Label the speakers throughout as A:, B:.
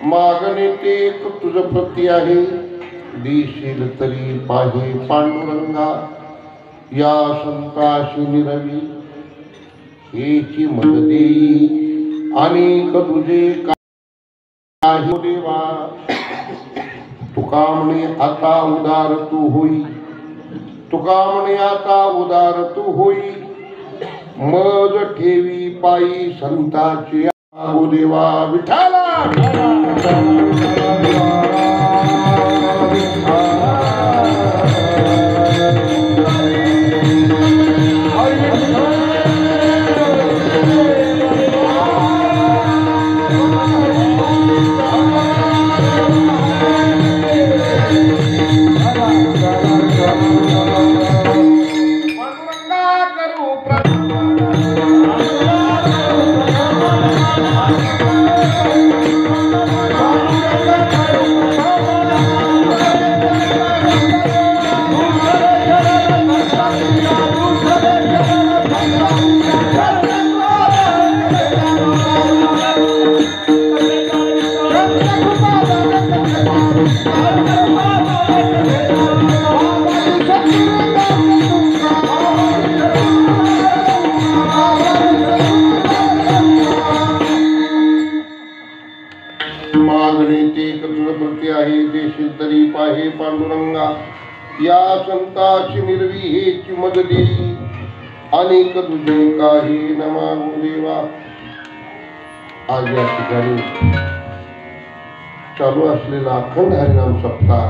A: मागणे टेक तुझ प्रती आहे, देशील तरी पाहे पांडुरंगा, या संताशी निरवी हेची मद देई अनेक तुझे काही देवा. तुका म्हणे आता उदार तू होई, तुका म्हणे आता उदार तू होई, मज ठेवी पायी संताची देवा. विठाला मागणे ते प्रती आहे देशी तरी पाहे पांडुरंगा या संताची निर्वी हेची मदती अनेक तुझे काही नमा गुरुदेवा। आज या ठिकाणी चालू असलेला अखंड हरिनाम सप्ताह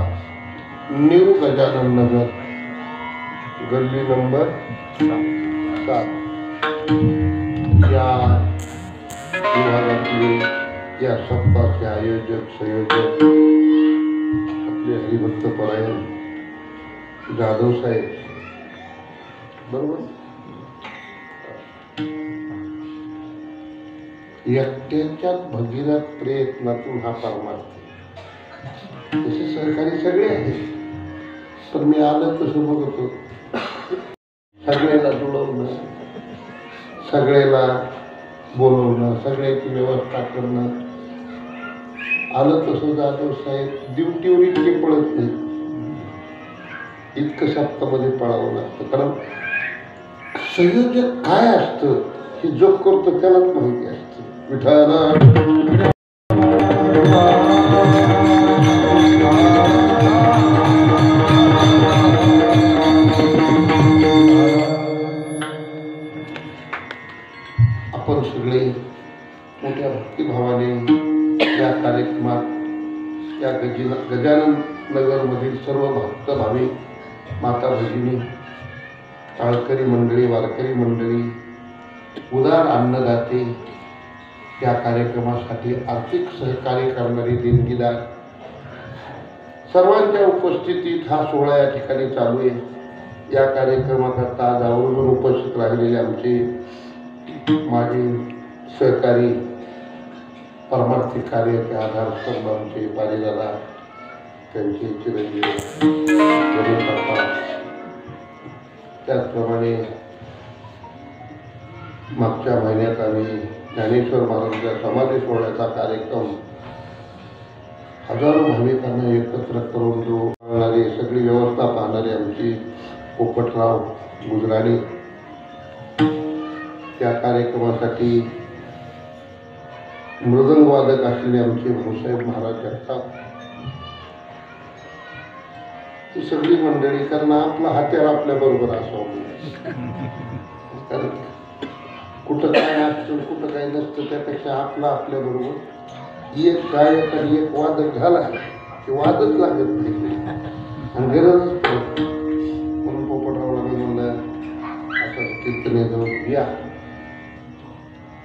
A: न्यू गजानन नगर गल्ली नंबर 7 या विभागातले या सप्ताहाचे आयोजक संयोजक आपले हरिभक्त परायण जाधव साहेब बरोबर एकट्याच्या भगीरथ प्रयत्नातून हा परमार्थ तसे सहकारी सगळे आहेत पण मी आलं तसं बघतो सगळ्याला जुळवणं सगळ्याला बोलवणं सगळ्याची व्यवस्था करणं आलं तसं जाधव साहेब ड्युटीवर इतके पळत नाही इतकं सप्तामध्ये पळावं लागतं कारण संयोजक काय असतं हे जो करतो त्यालाच माहिती असतं। विठ्ठल आपण सगळे मोठ्या भक्तिभावाने या कार्यक्रमात या गजानन नगरमधील सर्व भक्त भाविक माता भगिनी टाळकरी मंडळी वारकरी मंडळी उदार अन्नदाते या कार्यक्रमासाठी आर्थिक सहकार्य करणारे देणगीदार सर्वांच्या उपस्थितीत हा सोहळा या ठिकाणी चालू आहे। या कार्यक्रमाकरता आज आवर्जून उपस्थित राहिलेले आमचे माजी सहकारी परमार्थिक कार्याचे आधारस्तंभ आमचे पारिदादा त्यांचे चिरंजीव गणेश बाप्पा त्याचप्रमाणे मागच्या महिन्यात आम्ही ज्ञानेश्वर महाराजांच्या समाधी सोहळ्याचा कार्यक्रम हजारो भाविकांना एकत्र करून जो पाहणारे सगळी व्यवस्था पाहणारे आमची पोपटराव गुजराणी त्या कार्यक्रमासाठी मृदंग वादक असलेले आमचे भाऊसाहेब महाराज जगताप ही सगळी मंडळी कारण आपला हत्यार आपल्या बरोबर असावं कारण कुठं काय असतं कुठं काय नसतं त्यापेक्षा आपला आपल्या बरोबर एक गायक आणि एक वादक झाला की वादच लागत नाही आणि गरजच म्हणून पोपटरावला मी म्हणलं असं कीर्तनेजवळ या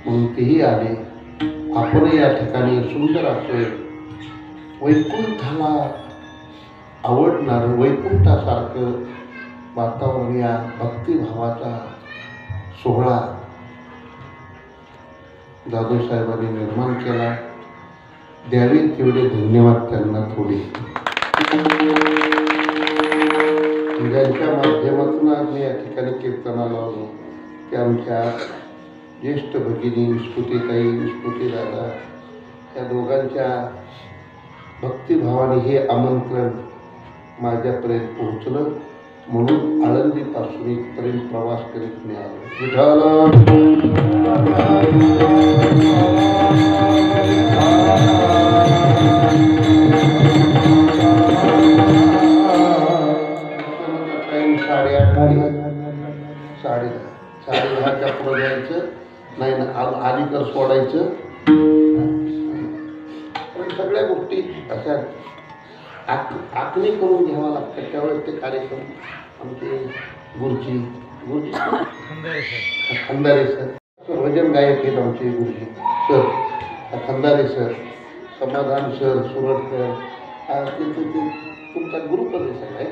A: म्हणून तेही आले। आपण या ठिकाणी सुंदर असे वैकुंठाला आवडणारं वैकुंठासारखं वातावरण या भक्तिभावाचा सोहळा जाधव साहेबांनी निर्माण केला। द्यावे तेवढे धन्यवाद त्यांना थोडे ज्यांच्या माध्यमातून आज मी या ठिकाणी कीर्तनाला आलो ते आमच्या ज्येष्ठ भगिनी विस्फुटीताई विस्फुटीदादा या दोघांच्या भक्तिभावाने हे आमंत्रण माझ्यापर्यंत पोहोचलं म्हणून आळंदीपासून इथपर्यंत प्रवास करीत मी आलो। विठ्ठल टाइम 8:30 10:30 पुढे जायचं नाही ना अलीकर सोडायचं पण सगळ्या गोष्टी अशा आखणी करून घ्यावं लागतं त्यावेळेस ते कार्यक्रम आमचे गुरुजी खंदारे सर भजन गायक आहेत आमचे गुरुजी सर खंदारे सर समाधान सर सुरटकर तुमचा गुरुप्रदेश आहे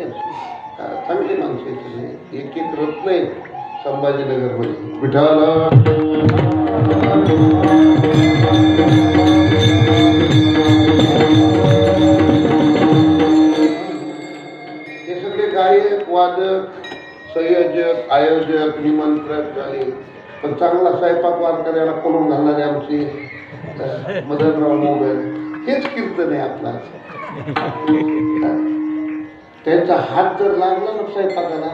A: का चांगले माणसं आहेत सगळे एक एक रत्न आहेत संभाजीनगरमध्ये। विठ्ठल हे सगळे गायक वादक संयोजक आयोजक निमंत्रक झाले पण चांगला स्वयंपाक वारकऱ्याला करून घालणारे आमचे मदनराव मोगल हेच कीर्तन आहे आपला त्यांचा हात जर लागला ना स्वयंपाकाला,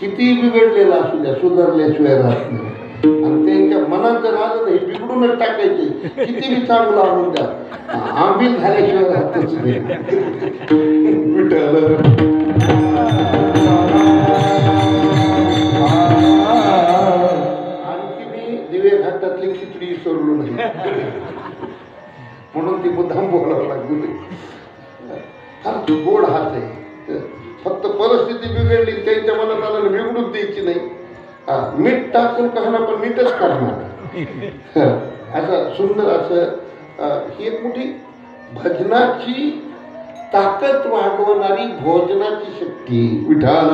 A: किती बिघडलेला असू द्या, सुधारल्याशिवाय राहत नाही. आणि त्यांच्या मनात जर आलं तर हे बिघडूनच टाकायचे, किती बी चांगलं आणून द्या, आंबील झाल्याशिवाय राहतच नाही. आणखी मी दिवे घाटातली खिचडी सोडलो नाही, म्हणून ती मुद्दाम बोलावं लागली. फार गोड हात आहे, फक्त परिस्थिती बिघडली, त्यांच्या मनात आलं बिघडून द्यायची नाही. मीठ टाकून कहणार पण मीठच करणार. असं सुंदर असं ही एक मोठी भजनाची ताकद वाढवणारी भोजनाची शक्ती. विठाल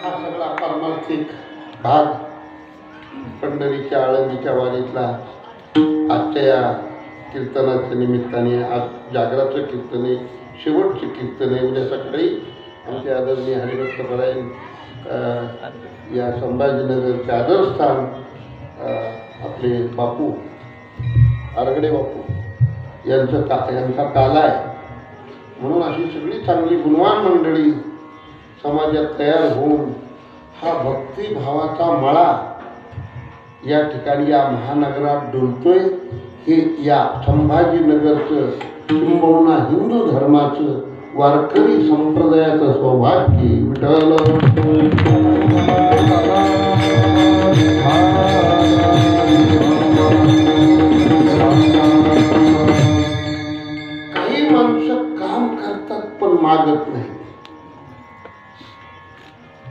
A: हा सगळा पारमार्थिक भाग पंढरीच्या आळंदीच्या वारीतला आजच्या या कीर्तनाच्या निमित्ताने, आज जागराचं कीर्तन आहे, शेवटचे कीर्तन आहे. उद्या सकाळी आमचे आदरणीय हरिभक्त परायण या संभाजीनगरचे आदरस्थान आपले बापू आरगडे बापू यांचा काला आहे. म्हणून अशी सगळी चांगली गुणवान मंडळी समाजात तयार होऊन हा भक्तिभावाचा मळा या ठिकाणी या महानगरात डोलतोय. हे या संभाजीनगरचं किंबहुना हिंदू धर्माचं वारकरी संप्रदायाचं सौभाग्य. विठ्ठल काही माणसं काम करतात पण मागत नाही,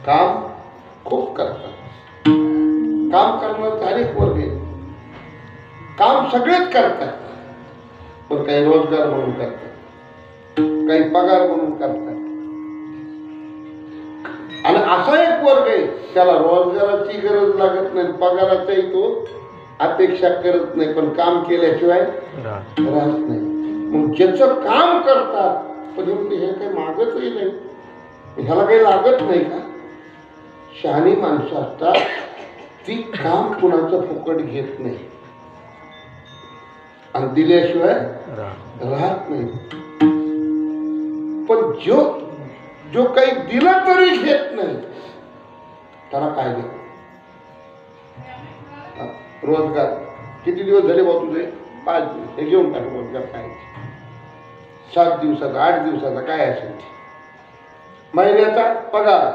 A: काम खूप करतात. काम करण्याचा अनेक वर्ग आहे. काम सगळेच करतात, पण काही रोजगार म्हणून करतात, काही पगार म्हणून करतात. आणि असा एक वर्ग आहे त्याला रोजगाराची गरज लागत नाही, पगाराचाही तो अपेक्षा करत नाही, पण काम केल्याशिवाय राहत नाही. मग ज्याचं काम करतात पण हे काही मागतही नाही, ह्याला काही लागत नाही का? शहाणी माणसं असतात ती काम कुणाचं फुकट घेत नाही आणि दिल्याशिवाय राहत नाही. पण जो काही दिलं तरी घेत नाही त्याला काय देत? रोजगार किती दिवस झाले बा तुझे? 5 दिवस. हे घेऊन टाक रोजगार. काय 7 दिवसाचा 8 दिवसाचा काय असेल, महिन्याचा पगार,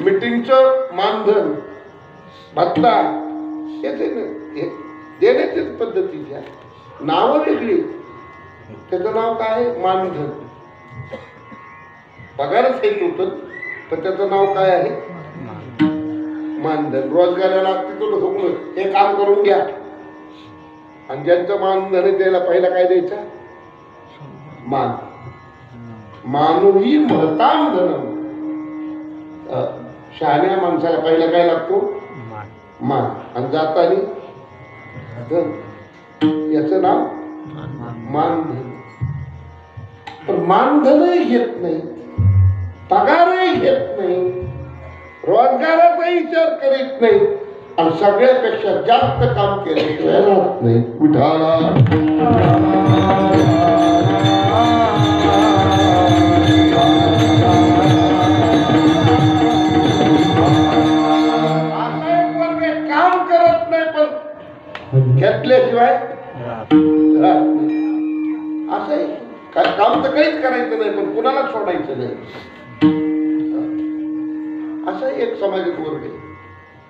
A: मीटिंगचं मानधन, भत्ता, देण्याच्या पद्धतीच्या नावं वेगळी. त्याचं नाव काय आहे? मानधन. पगारच हे होतं पण त्याचं नाव काय आहे? मानधन. रोजगाराला तिथून हुकून हे काम करून घ्या आणि ज्यांचं मानधन द्यायला पहिला काय द्यायचं? मान. मानुही महताम धनम. शहाण्या माणसाला पहिला काय लागतो? मान. आणि जातानी धन. याचं नाव मानधन. पण मानधनही घेत नाही, पगारही घेत नाही, रोजगाराचा विचार करीत नाही आणि सगळ्यापेक्षा जास्त काम केल्याशिवाय राहत नाही. विठाला काम करत नाही पण घेतल्याशिवाय राहत नाही. असं काम तर काहीच करायचं नाही पण कुणाला सोडायचं नाही. असा एक सामाजिक वर्ग आहे.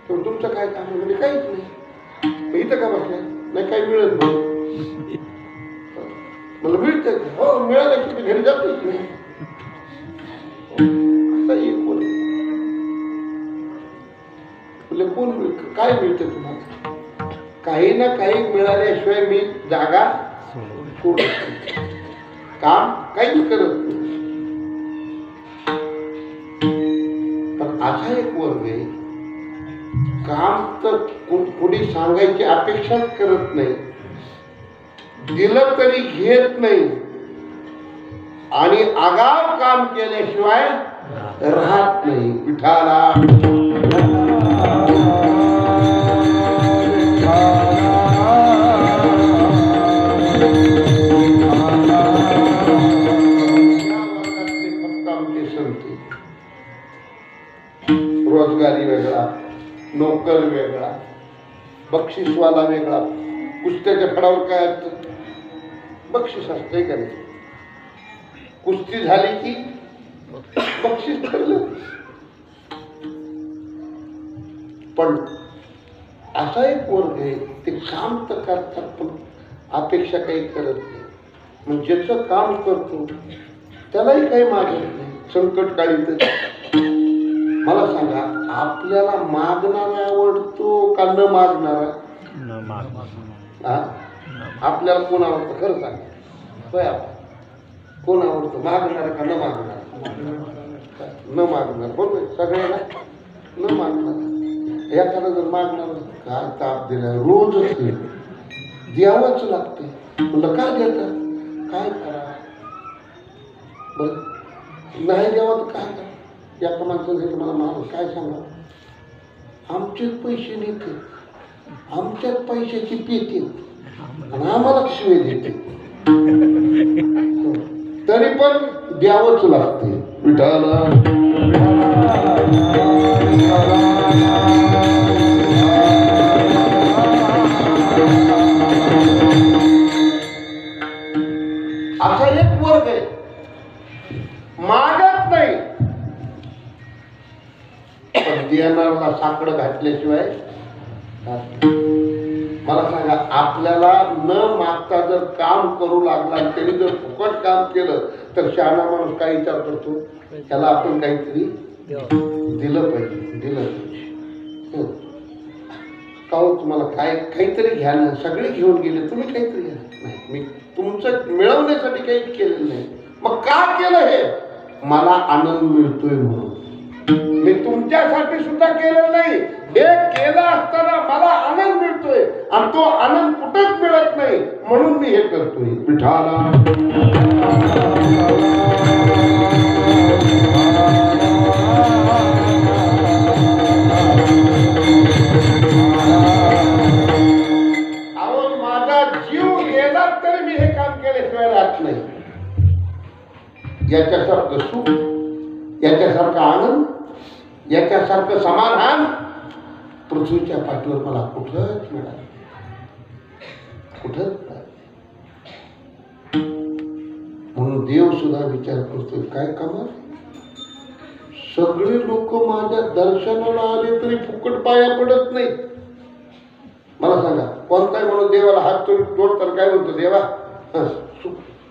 A: तर तुमचं काय काम म्हणजे काहीच नाही, इथं का बसल्या? नाही काही मिळत नाही. मला मिळतं, हो मिळालं की घरी जातच नाही. असा एक वर्ग. कोण मिळतं? काय मिळतं तुम्हाला? काही ना काही मिळाल्याशिवाय मी जागा सोडत, काम काहीच करत नाही. पण असा एक वर्ग आहे, काम तर कोणी सांगायची अपेक्षाच करत नाही, दिलं तरी घेत नाही आणि आगाव काम केल्याशिवाय राहत नाही. विठाला कर वेगळा, बक्षीसवाला वेगळा. कुस्त्याच्या फडावर काय असतं? बक्षीस असतंय का नाही? कुस्ती झाली की बक्षीस ठरलं. पण असा एक वर्ग आहे ते काम तर करतात पण अपेक्षा काही करत नाही. मग ज्याचं काम करतो त्यालाही काही मागत नाही. संकट काळी तर मला सांगा, आपल्याला मागणारा आवडतो का न मागणारा? आपल्याला कोण आवडतं खरं सांगा? होय, आपण कोण आवडतं, मागणार का न मागणार? न मागणार. बरोबर, सगळ्यांना न मागणार. एखादा जर मागणार काय ताप दिला, रोजच द्यावंच लागते. म्हणलं काय देतात, काय करा बरं, नाही द्यावं तर काय करा? एका माणसाने मला माग काय सांगा, आमचेच पैसे नेते, आमच्याच पैशाची पेते आणि आम्हाला शिवे देते, तरी पण द्यावंच लागते. विठाला असा एक वर्ग आहे, मागत नाही पण देणाऱ्याला साकडं घातल्याशिवाय. मला सांगा, आपल्याला न मागता जर काम करू लागला आणि त्यांनी जर फुकट काम केलं तर शहाणा माणूस काय विचार करतो, त्याला आपण काहीतरी दिलं पाहिजे, दिलं पाहिजे. का हो, तुम्हाला काय काहीतरी घ्या ना, सगळे घेऊन गेले, तुम्ही काहीतरी घ्या. नाही, मी तुमचं मिळवण्यासाठी काही केलेलं नाही. मग का केलं हे? मला आनंद मिळतोय म्हणून. मी तुमच्यासाठी सुद्धा केलं नाही, हे केलं असताना मला आनंद मिळतोय आणि तो आनंद कुठंच मिळत नाही म्हणून मी हे करतोय. विठाला अहो, माझा जीव गेला तरी मी हे काम केल्याशिवाय राहत नाही. याच्यासारखं सुख, याच्यासारखा आनंद, याच्यासारखं समाधान पृथ्वीच्या पाठीवर मला कुठंच मिळालं, कुठंच. म्हणून देव सुद्धा विचार करतोय, काय कमाल, सगळे लोक माझ्या दर्शनाला आले तरी फुकट पाया पडत नाही. मला सांगा, कोणताही म्हणून देवाला हात जोडताना काय म्हणतो, देवा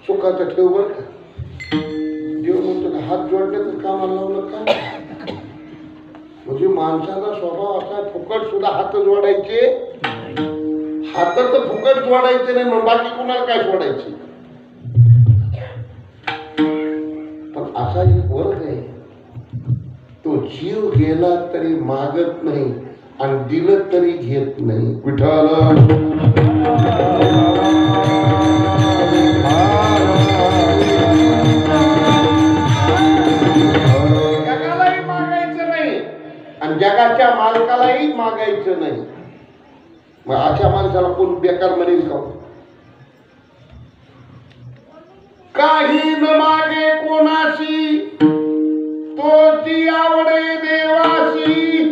A: सुखाचं ठेव बरं का. देव म्हणतो का हात जोडण्याचं कामाला लावलं का? म्हणजे माणसाचा स्वभाव असा, फुकट सुद्धा हात जोडायचे, हात तर फुकट जोडायचे नाही, मग बाकी कुणाला काय जोडायचे. पण असा एक वर्ग आहे, तो जीव गेला तरी मागत नाही आणि दिलं तरी घेत नाही. विठ्ठल जगालाही मागायचं नाही आणि जगाच्या मालकालाही मागायचं नाही. मग अशा माणसाला कोण बेकार म्हणेल का? काही न मागे कोणाशी, तोची आवडे देवाशी.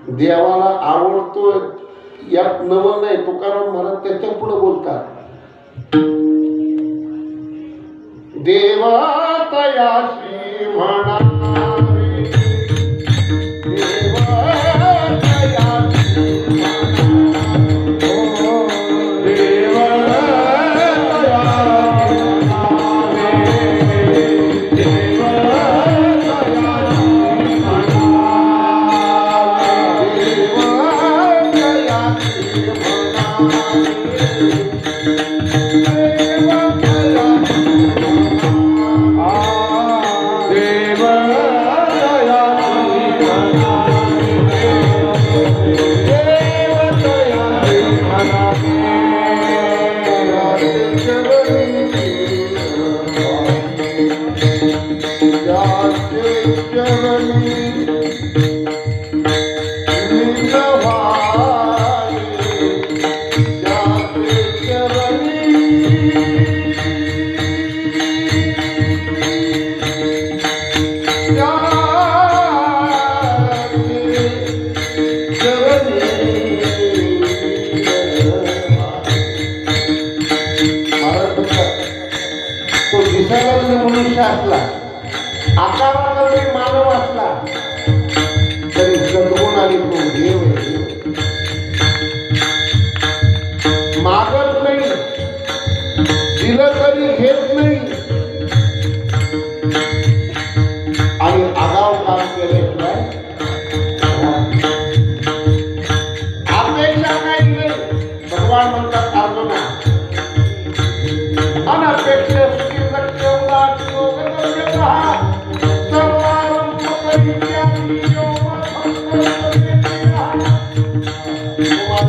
A: देवाला आवडतो यात नवं नाही. तुकाराम महाराज त्याच्या पुढे बोलतात, देवा तयाशी म्हणावे, देवा तयाशी
B: देवा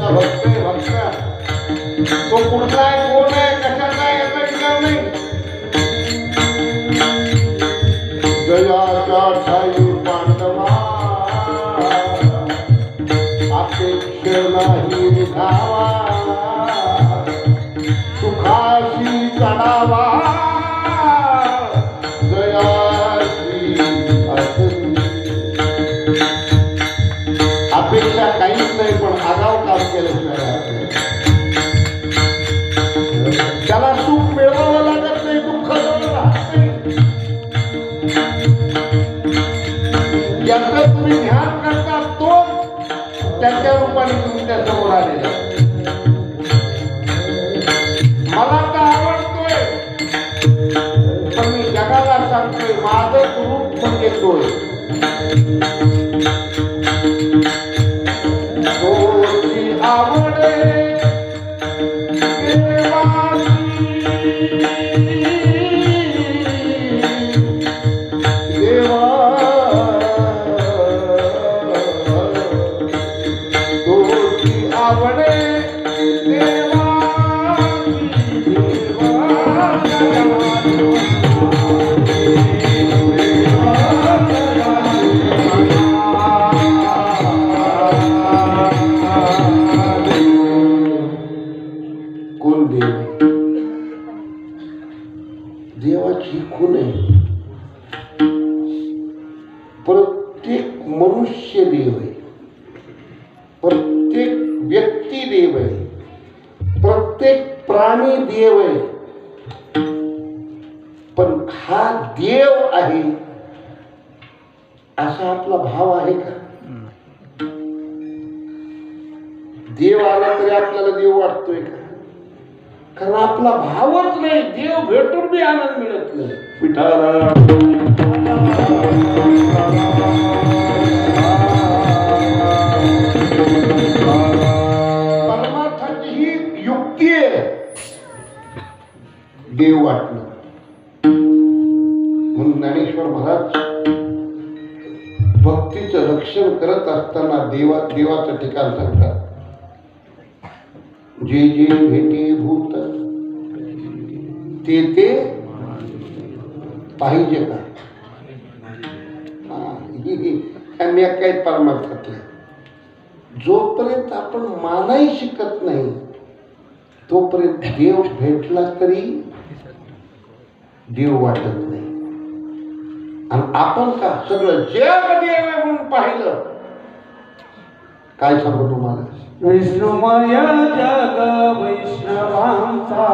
A: देवाचा भक्त आहे भक्त. तो कुठला आहे कोण आहे कशाचा आहे याचा विचार नाही. जयाचा ठाई पांडवा अपेक्ष नाही निघावा सुखाशी चढावा जयाची असती. अपेक्षा काहीच नाही पण आगाव काम केल्याशिवाय त्याला सुख मिळवावं लागत नाही दुःख याचं तुम्ही ध्यान करता तो त्याच्या रूपाने तुमच्या समोर आलेला. मला तर आवडतोय पण मी जगाला सांगतोय माझं रूप म्हणजे तोय. तोची आवडे देवाची खून आहे. प्रत्येक मनुष्य देव आहे, प्रत्येक व्यक्ती देव आहे, प्रत्येक प्राणी देव आहे. पण हा देव आहे असा आपला भाव आहे का? देव आला तरी आपल्याला देव वाटतोय का? कारण आपला भावच नाही. देव भेटून बी आनंद मिळत नाही. विठाला परमार्थाची ही युक्ती आहे देव वाटणं. म्हणून ज्ञानेश्वर महाराज भक्तीचं रक्षण करत असताना देवाचं ठिकाण सांगतात. जे जे भेटे भूत ते ते पाहिजे का? मी काही परमार्थातलं जोपर्यंत आपण मानाही शिकत नाही तोपर्यंत देव भेटला तरी देव वाटत नाही. आणि आपण का सगळं जग देव आहे म्हणून पाहिलं. काय सांगू तुम्हाला?
B: विष्णुमय जग वैष्णवांचा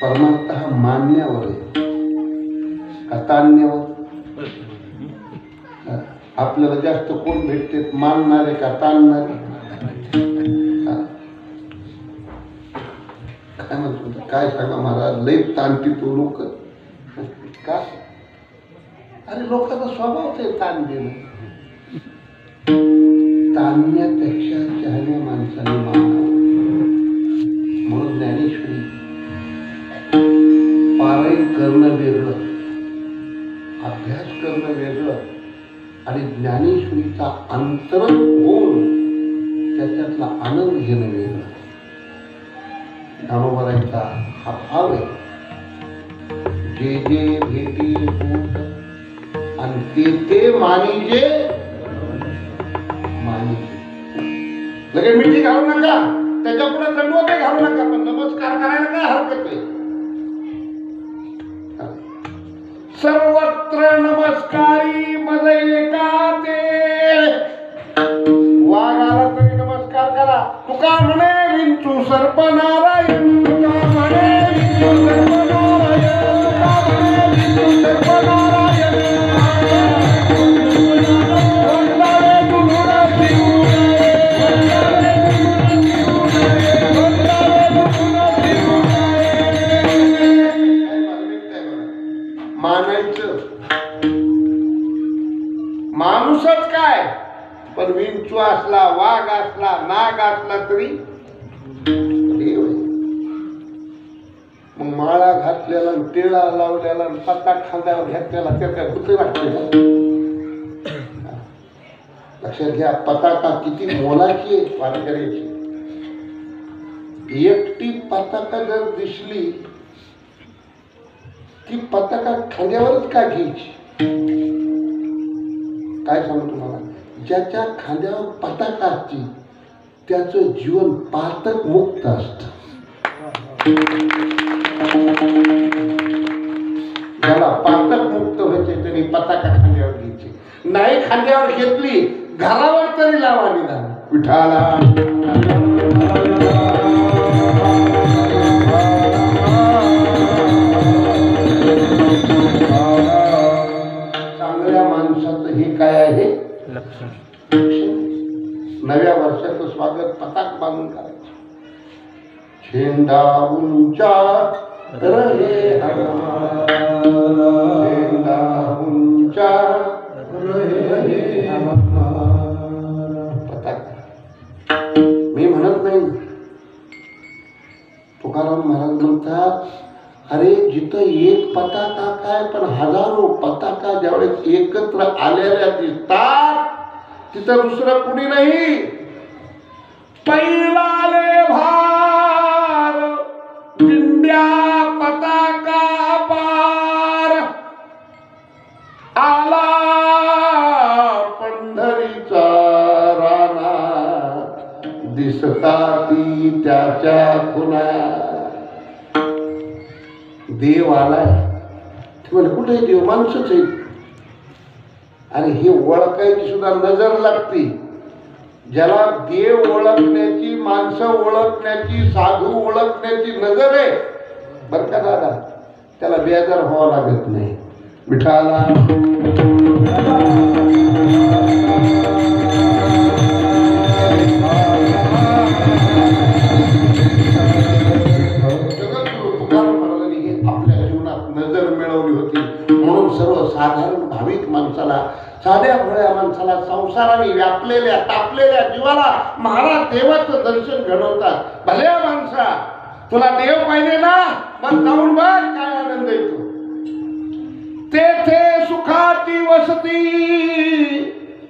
A: परमार्थ हा मान्यावर आहे का ताणण्यावर? आपल्याला जास्त कोण भेटते, मानणारे का ताणणारे? काय म्हणतो काय सांगा महाराज, लई ताणती तो लोक का? अरे लोकांचा स्वभावच आहे ताण देणं. ताणण्यापेक्षा चाहण्या माणसाने मानावं. म्हणून ज्ञानेश्वरी पारायण करणं वेगळं, अभ्यास करणं वेगळं आणि ज्ञानेश्वरीचा अंतरंग होऊन त्याच्यातला आनंद घेणं वेगळं. ज्ञानोबारांचा हा भाव आहे, जे जे भेटी होत आणि ते ते मानिजे लगे मिठी घालू नका, त्याच्या पुढे दंडवत घालू नका, पण नमस्कार करायला काय हरकत आहे. सर्वत्र नमस्कारी मज एका ते, वाघ आला तरी नमस्कार करा. तुका म्हणे विंचू सर्प नारायण, तुका म्हणे विंचू सर्प नारायण, तुका म्हणे विंचू सर्प नारायण. मानायचं माणूसच काय, पण विंचू असला, वाघ असला, नाग असला तरी देव आहे. मग माळा घातलेला, टिळा लावलेला, पत्ता खांद्यावर घातलेला, त्या काय कुठे वाटते? लक्षात घ्या, पताका किती मोलाची आहे वारकऱ्याची. एकटी पताका जर दिसली ती पताका खांद्यावरच का घ्यायची? काय सांगू तुम्हाला, ज्याच्या खांद्यावर पताका असते त्याचं जीवन पातक मुक्त असत. ज्याला पातक मुक्त व्हायचे त्यांनी पताका खांद्यावर घ्यायची. नाही खांद्यावर घेतली, घरावर तरी लावा निदान विठाला. चांगल्या माणसाचं हे काय आहे लक्षण. नव्या वर्षाचं स्वागत पताक बांधून करायचं. झेंडा उंचा रहे हमारा, झेंडा उंचा रहे हमारा. पताक मी म्हणत नाही, तुकाराम महाराज म्हणतात, अरे जिथं एक पताका काय पण हजारो पताका ज्यावेळेस एकत्र आलेल्या दिसतात तिथं दुसरं कुणी नाही. पैलाले भार दिंड्या पताका पार, आला पंढरीचा राणा, दिसता ती त्याच्या खुणा. देव आलाय, कुठे देव? माणसंच आहे. आणि हे ओळखायची सुद्धा नजर लागते. ज्याला देव ओळखण्याची, माणसं ओळखण्याची, साधू ओळखण्याची नजर आहे बर का दादा, त्याला बेजार व्हावं लागत नाही. विठाला नजर मिळवली होती. म्हणून सर्वसाधारण भाविक माणसाला, साध्या भोळ्या माणसाला, संसाराने व्यापलेल्या तापलेल्या जीवाला महाराज देवाचं दर्शन घडवतात. भल्या माणसा, तुला देव पाहिजे ना, मग जाऊन बघ काय आनंद येतो. तेथे सुखाची वसती,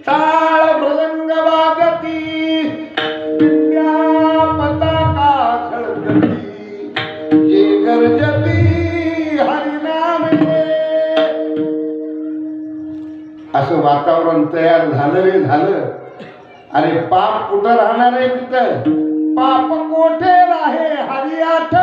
A: टाळ मृदंग वाजती, दिंड्या पताका झळकती, जे गरजती हरिनाम. असं वातावरण तयार झालं रे झालं. अरे पाप कुठं राहणार आहे? तिथं पाप कोठे राहे हरियाठ.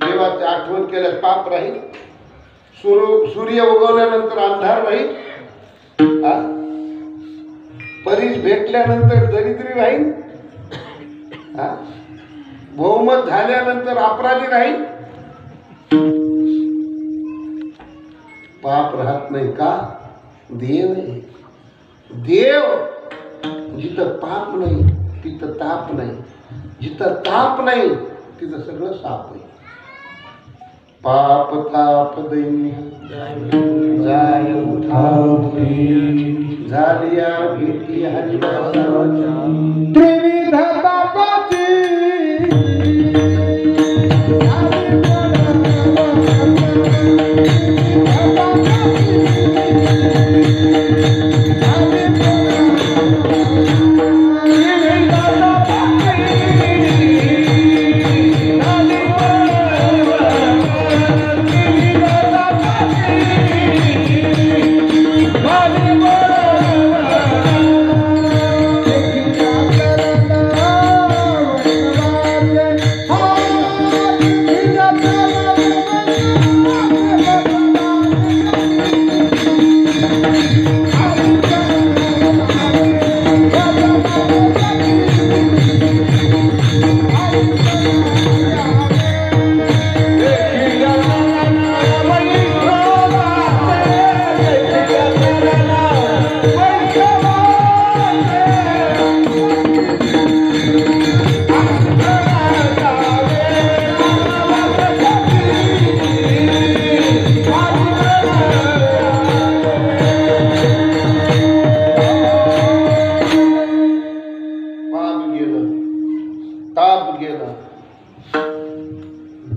A: देवाची आठवण केल्यास पाप राहील. सूर्य उगवल्यानंतर अंधार राहील. परीस भेटल्यानंतर दरिद्री राहील. बहुमत झाल्यानंतर अपराधी राहील. पाप राहत नाही का? देव आहे. देव जिथं पाप नाही तिथं ताप नाही, जिथं ताप नाही तिथं सगळं साप आहे. पाप ताप दैन्य जाय उठावे, झालिया भेटी हरिदासाच्या
B: त्रिविध तापाची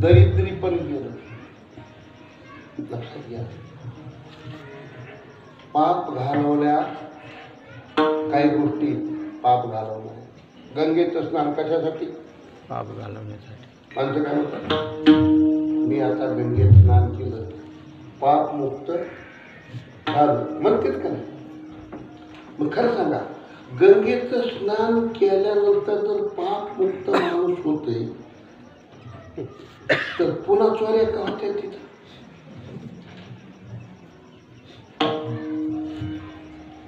A: दरिद्री पण गेलं. लक्षात घ्या, पाप घालवल्या काही गोष्टी पाप घालवल्या. गंगेचं स्नान कशासाठी?
B: पाप घालवण्यासाठी.
A: माणसं काय म्हणतात, मी आता गंगेत स्नान केलं पाप मुक्त झालं म्हणतेच का नाही? मग खरं सांगा, गंगेचं स्नान केल्यानंतर जर पाप मुक्त माणूस होते तर पुन्हा चोऱ्या का होत्या तिथं?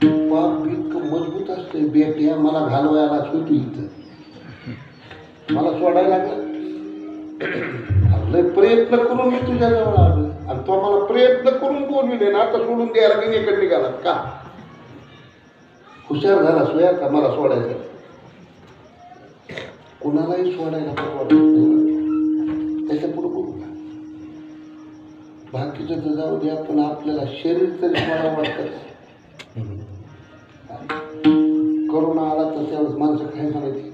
A: पाप इतकं मजबूत असते. बेट्या मला घालवायला सुटू इथं, मला सोडायला लागलं. लय प्रयत्न करून मी तुझ्या जवळ आलो आणि तो मला प्रयत्न करून बोलविले ना, आता सोडून द्यायला गंगेकडे निघाला का? हुशार झाला सोया का मला सोडायचं? कुणालाही सोडायला वाटत नाही. त्याच्या पुढे बोलू का? बाकीचं तर जाऊ द्या, पण आपल्याला शरीर तरी मला वाटतं. करोना आला तर त्यावेळेस माणसं काय म्हणायची,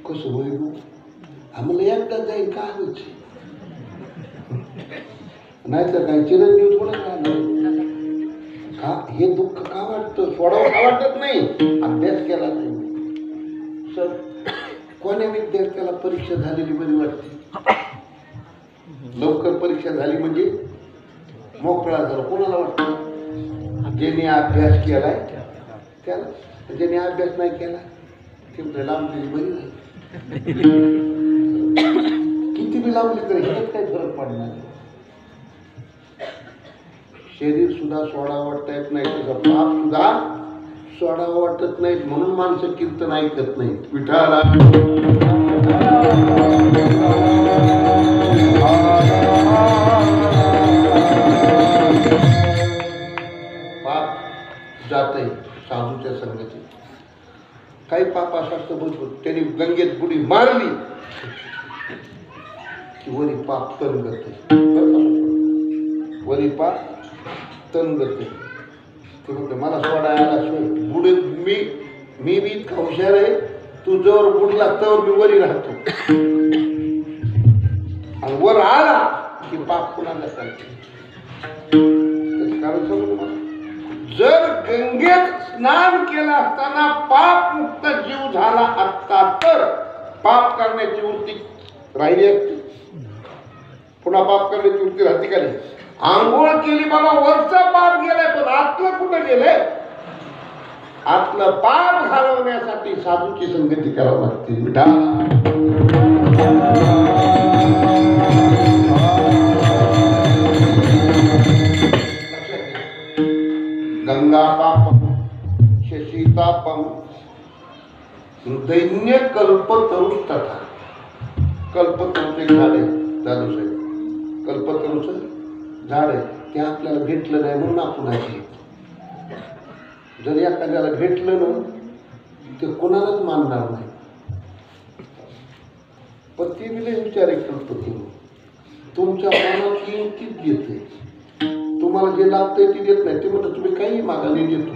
A: कसं होईल आम्हाला एकदा जाईल का आलोच, नाहीतर काही चिरंजीव थोडं का हे दुःख का वाटतं? सोडावं का वाटत नाही? अभ्यास केला नाही सर. कोण्या विद्यार्थ्याला परीक्षा झालेली बरी वाटते? लवकर परीक्षा झाली म्हणजे मोकळा झाला. कोणाला वाटतं? ज्याने अभ्यास केलाय त्याला. ज्याने अभ्यास नाही केला ते लांबलेली बरी नाही. किती बी लांबली तरी ह्याच्यात काही फरक पडणार नाही. शरीर सुद्धा सोडा वाटता येत नाही, त्याचा पाप सुद्धा सोडा वाटत नाहीत. म्हणून माणसं कीर्तन ऐकत नाहीत. विठाला पाप जाते साधूच्या संगतीत. काही पाप असं बघतो त्यांनी गंगेत बुडी मारली की वरी पाप तन करते. वरी पाप तन करते. ते म्हणते मला सोडायला बुडी मी बी इतका हुशार आहे, तू जवळ बुडला तर मी वरी राहतो आणि वर आला की पाप कुणाला करते. कारण समजून मला, जर गंगेत स्नान केलं असताना पाप मुक्त जीव झाला असता तर पाप करण्याची वृत्ती राहिली असती. पुन्हा पाप करण्याची वृत्ती राहते का नाही? आंघोळ केली बाबा, वरचा पाप गेलाय, पण आतलं कुठं गेलंय? आतलं पाप घालवण्यासाठी साधूची संगती करावी लागते. मिठा गंगा पापम शशीतापम दैन्य कल्पतरुष तथा. कल्पतरूचे झाड आहे दादू साहेब, कल्पतरूचं झाड आहे. ते आपल्याला भेटलं नाही म्हणून आपण आहे. जर एखाद्याला भेटलं ना ते कोणालाच मानणार नाही. पण ती बी लय विचार कल्पतरू तुमच्या मनात येईल तीच देते. तुम्हाला जे लागतंय ती देत नाही. ते म्हणतात तुम्ही काही मागा नाही देतो.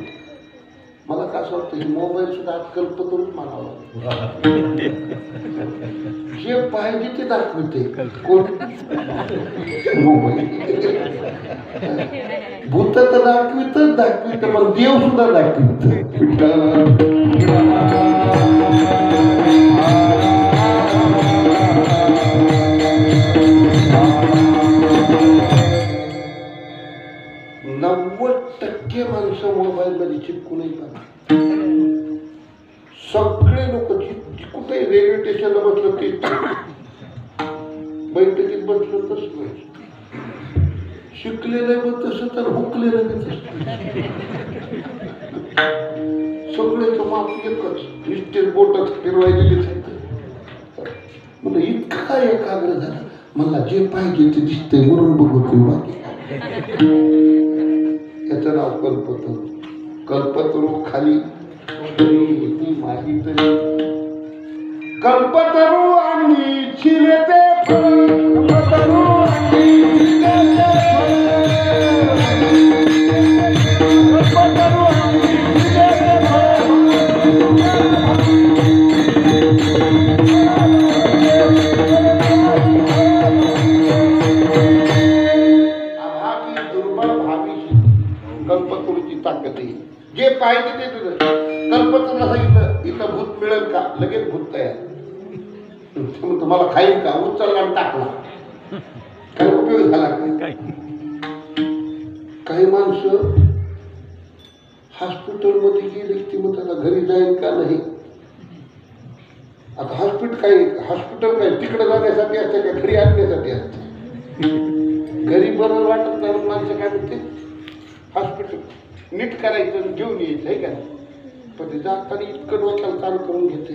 A: मला काय असं वाटतं मोबाईल सुद्धा आज कल्पतरूच मानावा जे पाहिजे ते दाखवते कोण मोबाईल भूत तर दाखवित मग देव सुद्धा दाखवित टक्के माणसं मोबाईल मध्ये चिपकूनही पाहतात. सगळे लोक कुठे रेल्वे स्टेशनला बसलं ते बैठकीत बसलं तसं शिकलेलं पण तसं तर हुकलेलं बी तसं सगळेच माप एकच निश्चित बोटच फिरवायचे म्हणजे इतकं काय एकाग्र झालं मला जे पाहिजे ते दिसतंय म्हणून बघतोय बाकी त्याचं नाव कल्पतरू. कल्पतरू खाली माझी तरी कल्पतरू आणि छिलते कल्पतरू कल्पतरूची ताकद आहे. जे पाहिजे ते तुझं कल्पतरूला सांगितलं इथं भूत मिळेल का लगेच भूत तयार. तुम्हाला खाईल का उचलला आणि टाकला काय उपयोग झाला. काही माणसं हॉस्पिटलमध्ये गेली की मग त्याला घरी जाईल का नाही. आता हॉस्पिटल काय तिकडे जाण्यासाठी असते का घरी आणण्यासाठी असते. घरी बरं वाटत नाही माणसं काय म्हणते हॉस्पिटल नीट करायचं घेऊन यायचं आहे का पण ते जाताना इतकं डोक्याला ताण करून घेते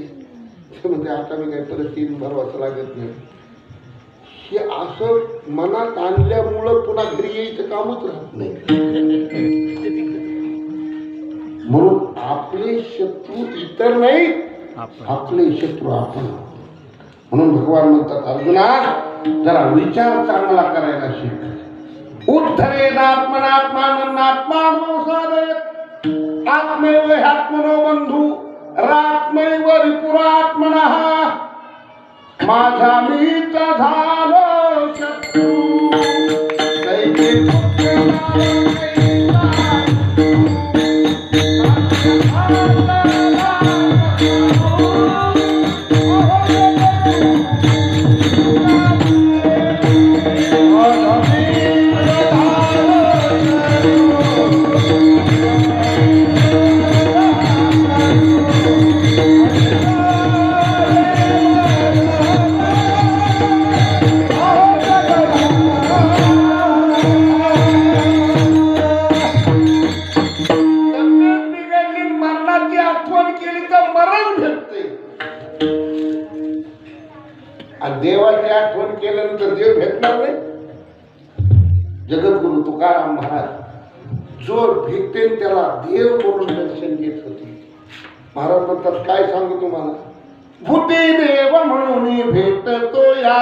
A: ते म्हणजे आता मी काही परत येऊन भरवाचं लागत नाही. हे असं मनात आणल्यामुळं पुन्हा घरी यायचं कामच राहत नाही. म्हणून आपले शत्रू इतर नाही आपले शत्रू आपण. म्हणून भगवान म्हणतात अर्जुना जरा विचार चांगला करायला शिक. उद्धरेदात्मनात्मानन्नात्मानो साधयेत् आत्मैव ह्यात्मनो बंधू रात्मैव रिपुरात्मनः. माझा मीच झालो शत्रू देवाची आठवण केल्यानंतर देव भेटणार नाही. जगद्गुरु तुकाराम महाराज जो भेटते त्याला देव म्हणून दर्शन घेत होते. महाराज म्हणतात काय सांगू तुम्हाला भूती देव म्हणून भेटतो या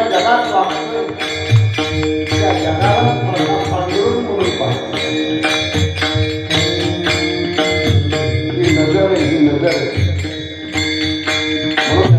A: जगात वागतोय त्या जगाला पांडुरंग म्हणून पाहतो. ही नजर आहे ही नजर म्हणून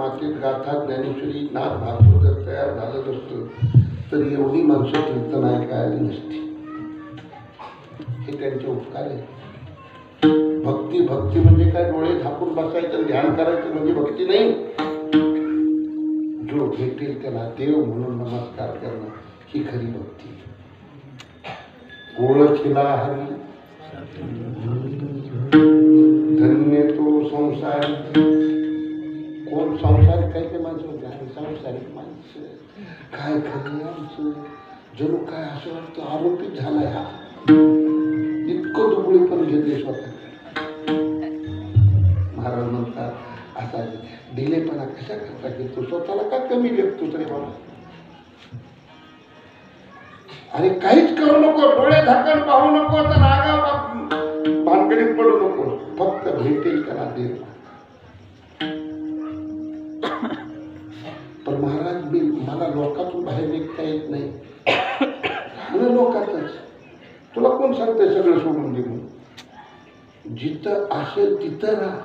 A: मातीत गाथा ज्ञानेश्वरी नाथ भागवत जर तयार झालं नसतं तर एवढी माणसं कीर्तन ऐकायला आली नसती. हे त्यांचे उपकार आहे. भक्ती भक्ती म्हणजे काय डोळे झाकून बसायचं ध्यान करायचं म्हणजे भक्ती नाही. जो भेटेल त्याला देव म्हणून नमस्कार करणं ही खरी भक्ती. ओळखिला हरी धन्य तो संसार. कोण संसारिक काही काही माणसं होते आणि संसारिक माणसं काय खरं आमचं जणू काय असं वाटतं आरोपीत झालाय हा. इतकं दुबळी पण घेते स्वतः. महाराज म्हणतात असा दिलेपणा कशा करता की तू स्वतःला का कमी घेतो तरी मला. आणि काहीच करू नको, डोळे झाकण पाहू नको, तर रागा भानगडीत पडू नको. फक्त भेटेल त्याला देव. पण महाराज मला लोकातून बाहेर निघता येत नाही. राहणं लोकातच. तुला कोण सांगतंय सगळं सोडून दे म्हणून. जिथं असेल तिथं राहा.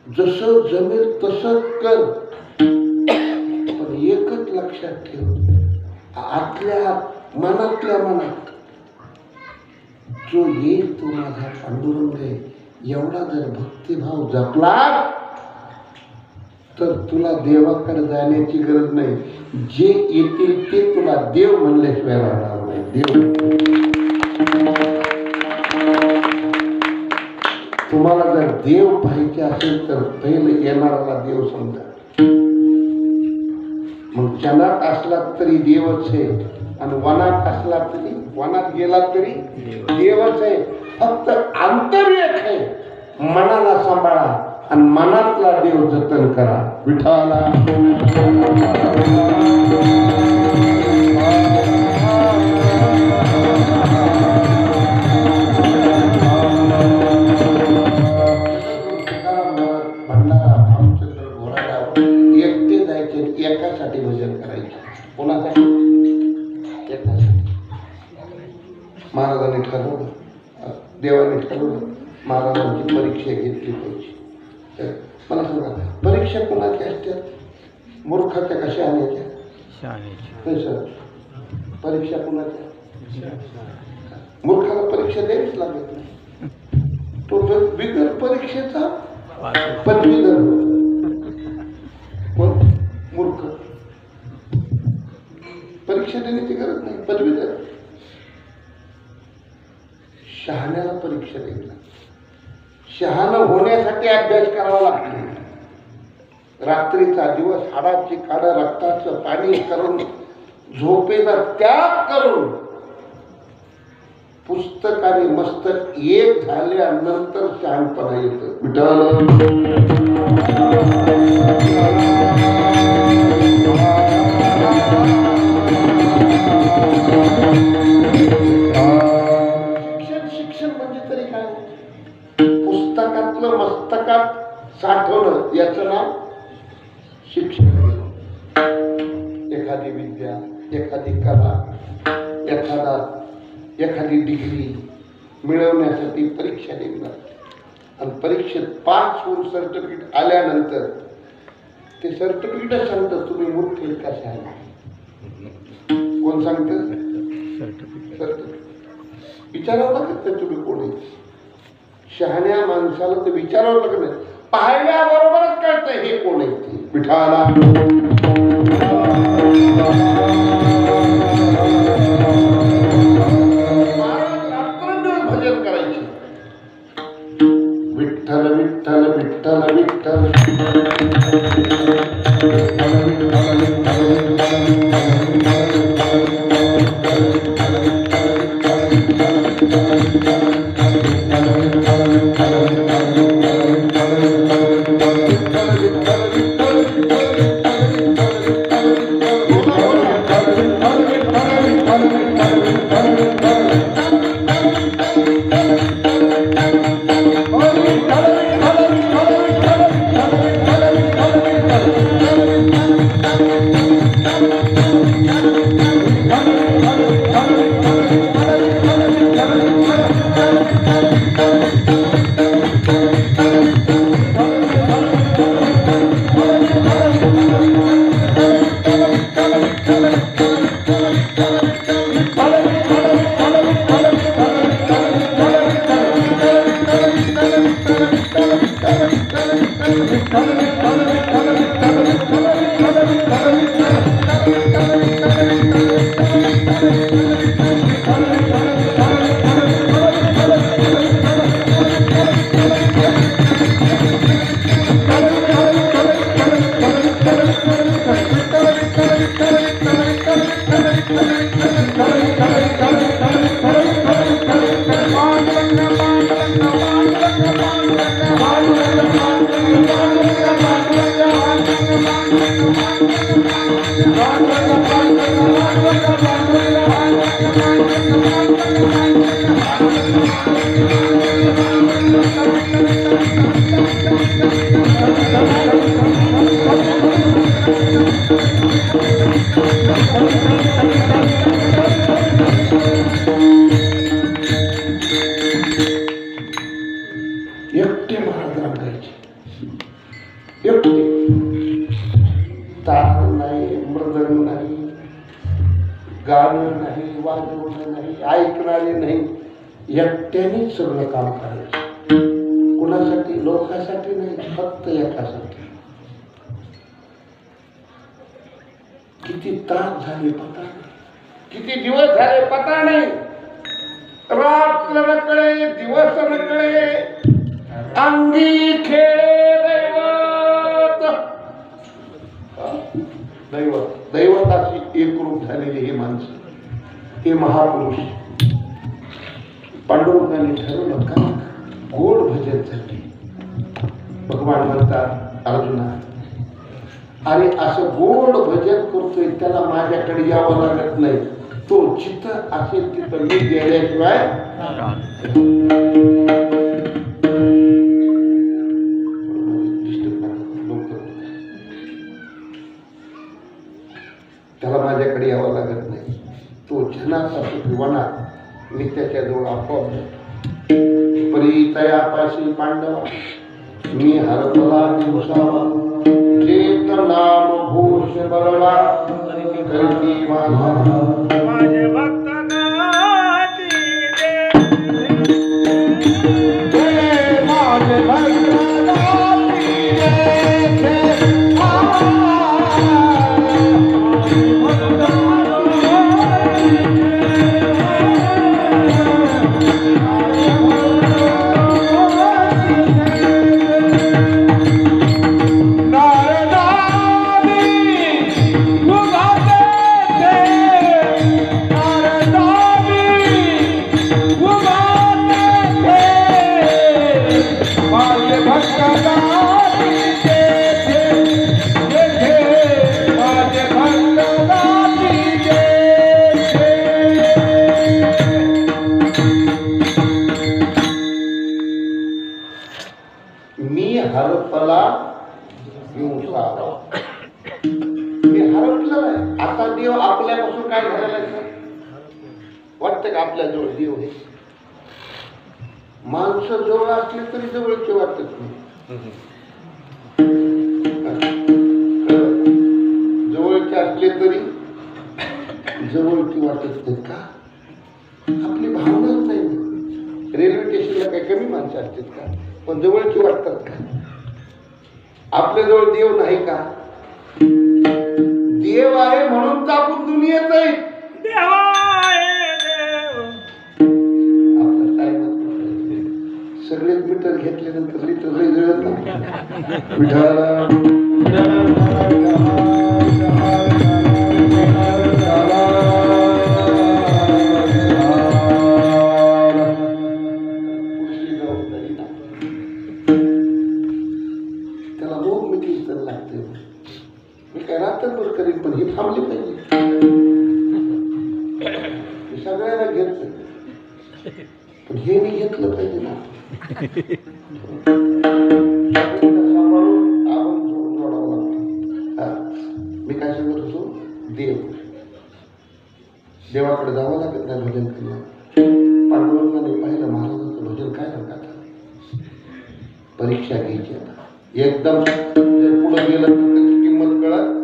A: जसं जमेल तसं कर. पण एकच लक्षात ठेव, आतल्या मनातल्या मनात जो येईल तो माझा पांडुरंग आहे एवढा जर भक्तिभाव जपला तर तुला देवाकडे जाण्याची गरज नाही. जे येतील ते तुला देव म्हणल्याशिवाय राहणार नाही. देव तुम्हाला जर देव पाहिजे असेल तर पहिले येणारा देव समजा. मग जनात असला तरी देवच आहे आणि वनात असला तरी वनात गेला तरी देवच आहे. फक्त अंतर एक आहे. मनाला सांभाळा आणि मनातला देव जतन करा. विठाला भंडारा भामचंद्र घोराडावर एकटे जायचे, एकासाठी भजन करायचे. कोणासाठी? एकासाठी. महाराजांनी ठरवलं, देवाने ठरवलं महाराजांची परीक्षा घेतली पाहिजे. मला सांगा परीक्षा कोणाच्या असतात? मूर्खाच्या कशा आणायच्या? सर परीक्षा कोणाच्या? मूर्खाला परीक्षा द्यावीच लागत नाही. तो बिगर परीक्षेचा पदवीधर कोण? मूर्ख. परीक्षा देण्याची गरज नाही, पदवीधर. शहाण्याला परीक्षा द्यावी लागते. शहाणं होण्यासाठी अभ्यास करावा लागतो. रात्रीचा दिवस हाडाची काढा रक्ताचं पाणी करून झोपेचा त्याग करून पुस्तक आणि मस्तक एक झाल्यानंतर शहाणपणा येतं. शिक्षण म्हणजे तरी काय? पुस्तकातलं मस्तकात साठवणं याचं नाव शिक्षण. एखादी विद्या, एखादी कला, एखादी डिग्री मिळवण्यासाठी परीक्षा द्यावी लागते. आणि परीक्षेत पास होऊन सर्टिफिकेट आल्यानंतर ते सर्टिफिकेट सांगतं तुम्ही मूर्ख कशा आहे. कोण सांगतं? सर्टिफिकेट. विचारावं लागत नाही तुम्ही कोणी. शहाण्या माणसाला ते विचारावं लागत नाही. पाहिल्याबरोबरच कळतं हे कोण आहे ते. विठाला भजन करायचे. विठ्ठल विठ्ठल विठ्ठल विठ्ठल एकटे महाराज रांगायचे, एकटे. ताल नाही, मृदंग नाही, गाणं नाही, वाजवणं नाही, ऐकणारे नाही, एकट्यानेच सगळं काम करायचं. कुणासाठी? लोकांसाठी नाही, फक्त एकासाठी. किती तास झाले पता नाही, किती दिवस झाले पता नाही. रात्र नकळे, दिवस नकळे, अंगी खेळे दैवत. दैवत, दैवताची एकरूप झालेली हे माणसं, हे महापुरुष. पांडुरंगाने ठरवलं का गोड भजन साठी. भगवान म्हणतात अर्जुना, अरे असं गोड भजन करतोय त्याला माझ्याकडे यावं लागत नाही. तो जिथं असेल तिथं मी गेल्याशिवाय त्याला माझ्याकडे यावं लागत नाही. तो जनाचा वनात मी त्याच्याजवळ आपोआप जातो. परितयापाशी पांडवा मी हरपला दिवसावा, जेत नाम घोष बरळा करती माझा.
B: माझे भक्त माझे
A: मी हरपला दिवसावा. मी हरपलेला आहे. आता देव आपल्यापासून काय झालेला आहे? वाटतं का आपल्या जवळ देव आहे? माणसं जवळ असले तरी जवळचे वाटत नाही. जवळचे असले तरी जवळची वाटत नाही का? आपली भावनाच नाही. रेल्वे स्टेशनला काही कमी माणसं असतात का? पण जवळची वाटतात का? आपल्या जवळ देव नाही का? देव आहे म्हणून तर आपण दुनियेत आहे. आपलं टाइम सगळेच मीटर घेतल्यानंतर लिटर लई जळत नाही. विठाला करीन पण हे थांबले पाहिजे. सगळ्यांना घेतलं पण हे मी घेतलं पाहिजे ना. सांभाळून आपण जोडावं लागतं. मी काय सांगत होतो, देवाकडे जावं लागत नाही भजन करायला. पांडुरंगाने पाहिलं महाराजांचं भजन काय म्हणतात. परीक्षा घ्यायची आता एकदम. जर पुढे गेलं तर त्याची किंमत कळत.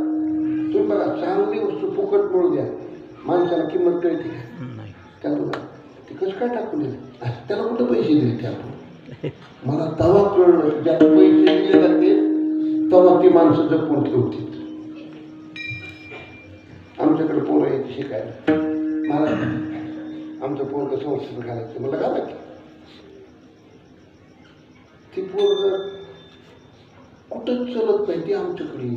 A: तुम्ही बघा, चांगली वस्तू फुकट मिळू द्या, माणसाला किंमत कळते का? त्याला ते कसं काय टाकून दिलं, त्याला कुठं पैसे दिले ते आपण. मला तवा कळलं, ज्यात पैसे दिले जाते तेव्हा ती माणसं जपून ठेवतील. आमच्याकडे पोरं यायची शिकायला, मला आमचं पोरग संस्कृत घालायचं, मला घाला की. ती पोरग कुठंच चलत नाही, ती आमच्याकडे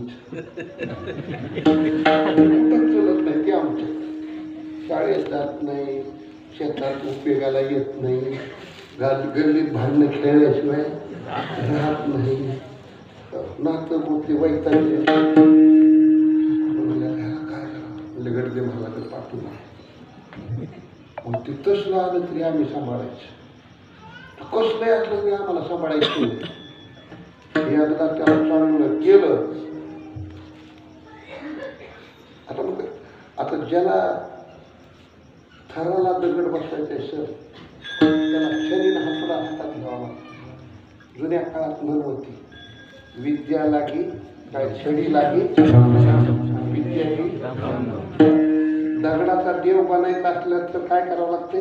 A: कुठंच चलत नाही, ती आमच्या शाळेत जात नाही, शेतात उपयोगाला येत नाही, गल्लीत भांडणं खेळल्याशिवाय राहत नाही, नातं मोठे वैतागले. काय लगडले मला तर पाठवून मग ते तसलं आलं तरी आम्ही सांभाळायचं, कसलंही असलं तरी आम्हाला सांभाळायचं नाही. एकदा त्याला चांगलं केलं. आता मग आता ज्याला थराला दगड बसवायचे सर, त्याला शरीर हातोडा हातात घ्यावा. जुन्या काळात म्हण होती, विद्या लागी काय छडी लागी विद्या ही. दगडाचा देव बनायचा असलं तर काय करावं लागते?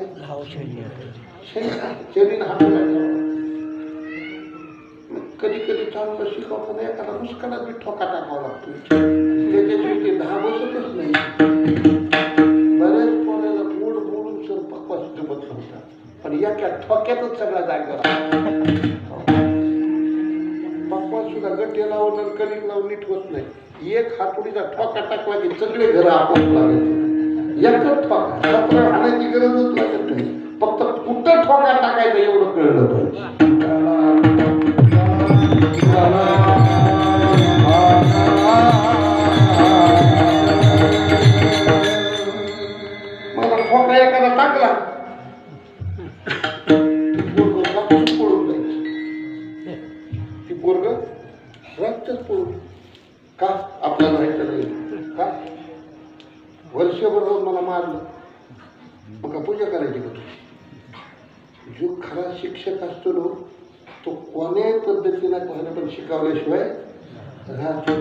A: शरीर हातोडा घ्यावा. कधी कधी चांगलं शिकवताना एखादा मुस्कडात बी ठोका टाकावा लागतो. त्याच्याशिवाय ते दहा बसतच नाही. बऱ्याच पोराला गोड बोलून सर पक्वास जमत नव्हता, पण एका ठोक्यातच सगळा जागेवर पक्वास सुद्धा गट्टे लावून कणिक लावून नीट होत नाही. एक हातोडीचा ठोका टाकला की सगळे घर आपोआप लागत. एकच ठोका सत्र हाणायची गरजच लागत नाही, फक्त कुठं ठोका टाकायचा एवढं कळलं पाहिजे. मला ठोका एखादा टाकला पळून जायचं. ती पोरग रक्तच पळून का आपल्याला राहायचं नाही का? वर्षभर जाऊन मला मारलं, मग का पूजा करायची का तू? जो खरा शिक्षक असतो ना, तो कोण्याही पद्धतीने कोणाला पण शिकवल्याशिवाय राहतो.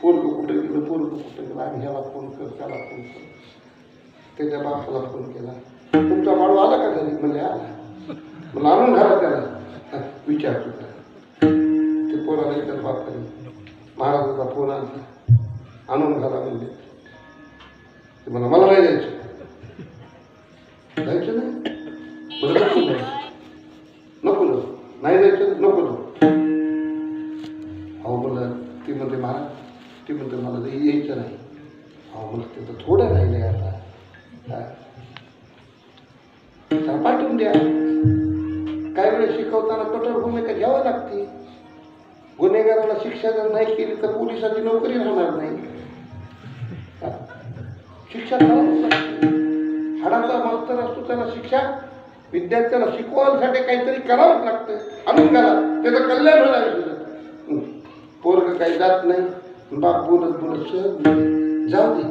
A: पोरग कुठे गेलं, पोरग कुठे गेलं, आम्ही ह्याला फोन कर, त्याला फोन कर. त्याच्या बापाला फोन केला, तुमचा माळू आला का घरी? म्हणजे आला. मला आणून घाला त्याला, विचारतो त्याला. ते पोराला इतर बापाने महाराजाचा फोन आणला, आणून घाला म्हणजे. ते मला नाही जायचं. जायचं नाही बरं, नको जायचं, नको नाही जायचं, नको जाऊ. अहो म्हणलं, ती म्हणते महाराज, ती म्हणते मला यायचं नाही. अहो म्हणलं तिथं थोडं राहिलंय आता, पाठवून द्या. काही वेळेस शिकवताना कठोर भूमिका घ्यावी लागते. गुन्हेगाराला शिक्षा जर नाही केली तर पोलिसाची नोकरी राहणार नाही. शिक्षा करावीच लागते. हाडाचा मास्तर असतो, त्याला शिक्षा विद्यार्थ्याला शिकवण्यासाठी काहीतरी करावंच लागतं. आणून घाला, त्याचं कल्याण होणार. पोरग काही जात नाही, बाप बोलत बोलत सहज जाऊ दे,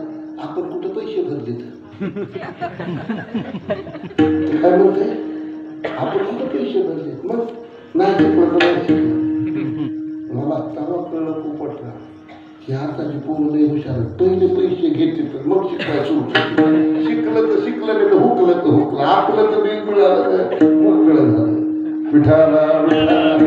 A: आपण कुठं पैसे भरले तर काय म्हणते, आपण कुठं पैसे भरले मग नाही शिकलं. मला तेव्हा कळलं खूप वाटलं की आताची पोरं लई हुशार, पहिले पैसे घेते तर मग शिकवायचं. शिकलं तर शिकलं, नाही तर हुकलं तर हुकलं, आपलं तर बिल मिळालं तर मग कळलं झालं. विठाला मिळालं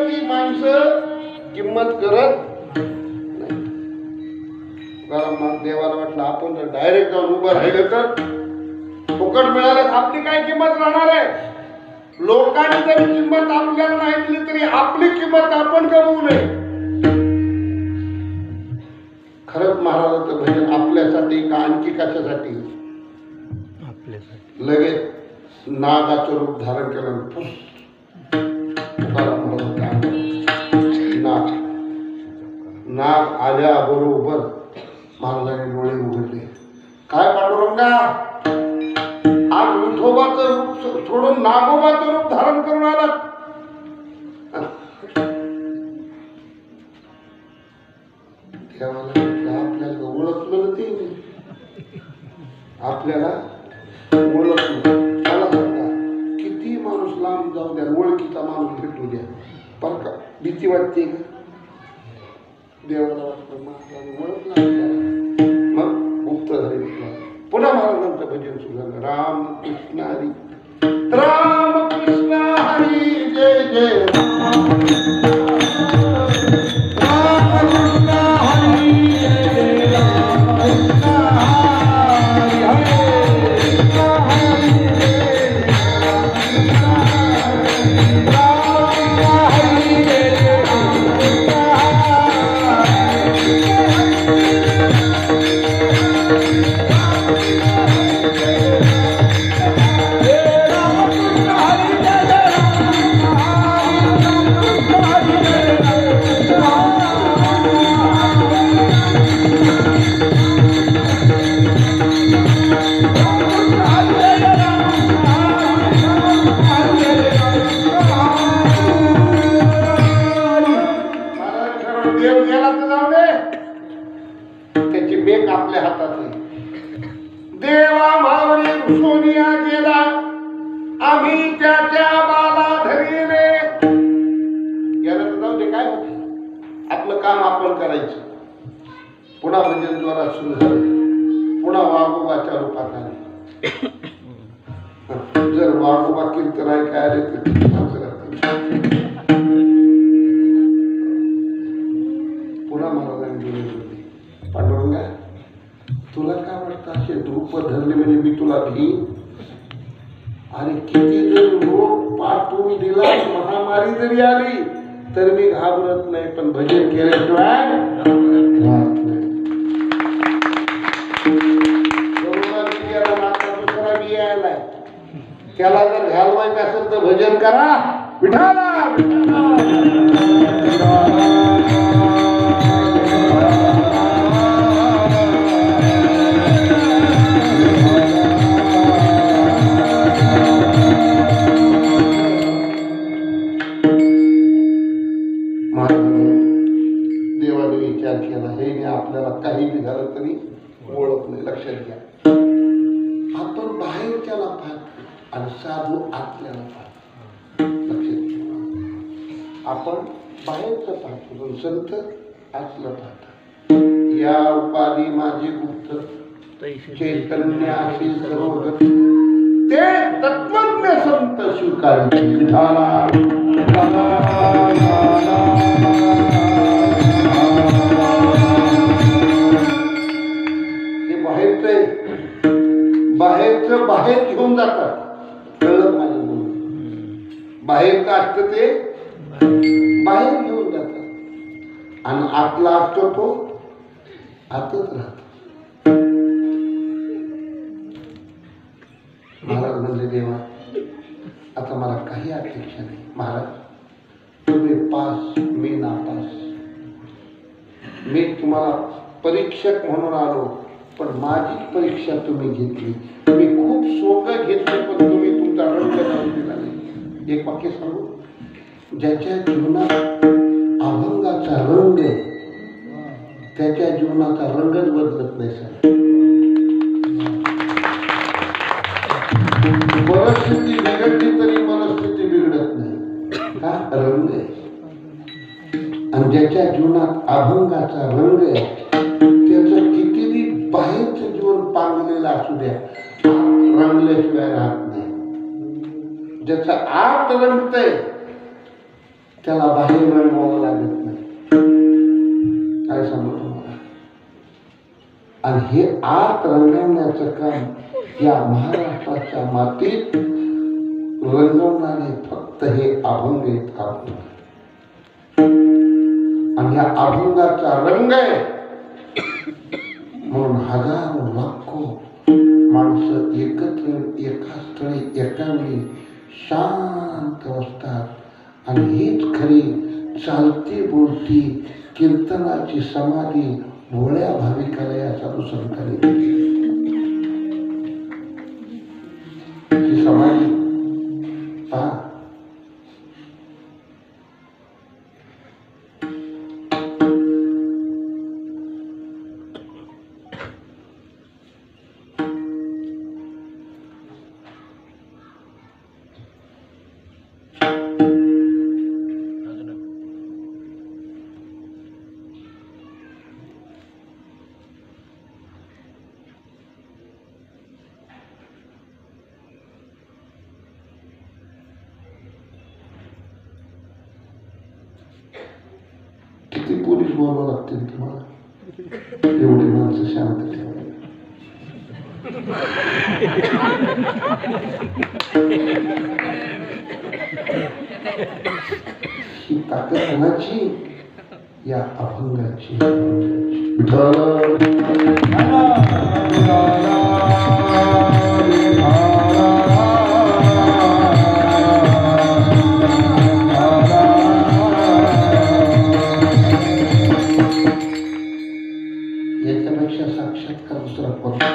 A: की माणसं किंमत करत नाही. देवाला वाटलं आपण जर डायरेक्ट जाऊन उभं राहिलं तर फुकट मिळालं, आपली काय किंमत राहणार आहे? लोकांनी जरी किंमत आपल्याला नाही दिली तरी आपली किंमत आपण कमवू नये. खरंच महाराजांचं भजन आपल्यासाठी का आणखी कशासाठी? लगेच नागाचं रूप धारण केलं. नाग आल्याबरोबर महाराजांनी डोळे उघडले. काय पांडुरंगा, आज विठोबाचं रूप सोडून नागोबाचं रूप धारण करून आलात. आपल्याला ओळखलं ते, आपल्याला ओळखलं. मला सांगा, किती माणूस लांब जाऊ द्या, ओळखीचा माणूस भेटू द्या, पण का भीती वाटते का? देवाला वाटलं महाराजांनी ओळखलं आपल्याला, मग गुप्त झाले. पुन्हा महाराजांचं भजन सुरू झालं. राम कृष्ण हरी, राम कृष्ण हरी, जय जय राम कृष्ण हरी, जय जय राम कृष्ण हरी, हरे कृष्ण हरी, राम हरी, जय जय राम कृष्ण हरी. सोनिया गेला आम्ही त्याच्या बाला धरीने याला तर जाऊ दे, काय होते आपलं काम आपण करायचं. पुन्हा भजन जोरात सुरू झालं, पुन्हा वाघोबाच्या रूपात आले. जर वाघोबा कीर्तन काय आले तर पुन्हा महाराजांनी बोलले, पांडुरंगा तुला काय वाटतं असे रूप धरले म्हणजे मी तुला घेईन? आणि किती जर रोग पाठवून दिला, महामारी जरी आली तर मी घाबरत नाही, पण भजन केल्याशिवाय त्याला जर घालवायचं असेल तर भजन करा विठाला. देवाने विचार केला, हे आपल्याला काही बी झालं तरी ओळख नाही. लक्षात घ्या, आपण बाहेरच्याला पाहतो आणि साधू आतल्याला पाहतो. लक्षात घ्या, आपण बाहेरचं पाहतो पण संत आतलं पाहतात. या उपाधी माझी गुप्त चैतन्य अशी सर्वगत ते तत्वज्ञ संत स्वीकारित झाला. हे बाहेरचं बाहेर घेऊन जातात. कळलं माझं बोलणं? बाहेरचं असतं ते बाहेर घेऊन जातात आणि आतला असतो तो आतच राहतो. महाराज म्हणले, देवा आता मला काही अपेक्षा नाही. महाराज तुम्ही पास, मी नापास. मी तुम्हाला परीक्षक म्हणून आलो, पण माझी परीक्षा तुम्ही घेतली. मी खूप सोंग घेतले, पण तुम्ही तुमचा रंग लावून दिला नाही. एक वाक्य सांगू, ज्याच्या जीवनात अभंगाचा रंग आहे त्याच्या जीवनाचा रंगच बदलत नाही. सर परिस्थिती बिघडली तरी मनस्थिती बिघडत नाही. का? रंग आहे. आणि ज्याच्या जीवनात अभंगाचा रंग आहे त्याचं कितीही बाहेरचं जीवन पांगलेलं असू द्या, रंगल्याशिवाय राहत नाही. ज्याचा आत रंगतंय त्याला बाहेर रंगवावं लागत नाही. काय सांगू तुम्हाला? आणि हे आत रंगवण्याचं काम या महाराष्ट्राच्या मातीत रंगवणारे फक्त हे अभंग आहेत. आणि ह्या अभंगाचा रंग आहे म्हणून हजारो लाखो माणसं एकत्र एका स्थळी एका वेळी शांत बसतात. आणि हीच खरी चालती बोलती कीर्तनाची समाधी भोळ्या भाविकाला या साधू संतांनी दिली. ही समाधी पहा. किती पोलीस बोलावं लागतील तुम्हाला एवढी माणसं शांत ठेवायला? ही ताकद कोणाची? या अभंगाची. साक्षात्कार दुसरा कोणता?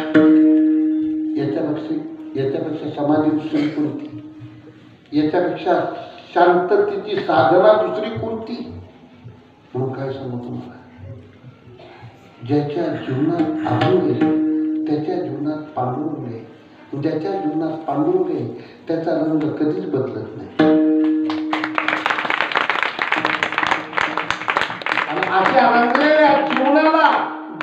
A: याच्यापेक्षा समाधी दुसरी कोणती? याच्यापेक्षा शांततेची साधना दुसरी कोणती? म्हणून काय सांगू तुम्हाला, ज्याच्या जीवनात अभंग आहे त्याच्या जीवनात पांडुरंग आहे. ज्याच्या जीवनात पांडुरंग आहे त्याचा रंग कधीच बदलत नाही. आणि अशा रंगलेल्या जीवनाला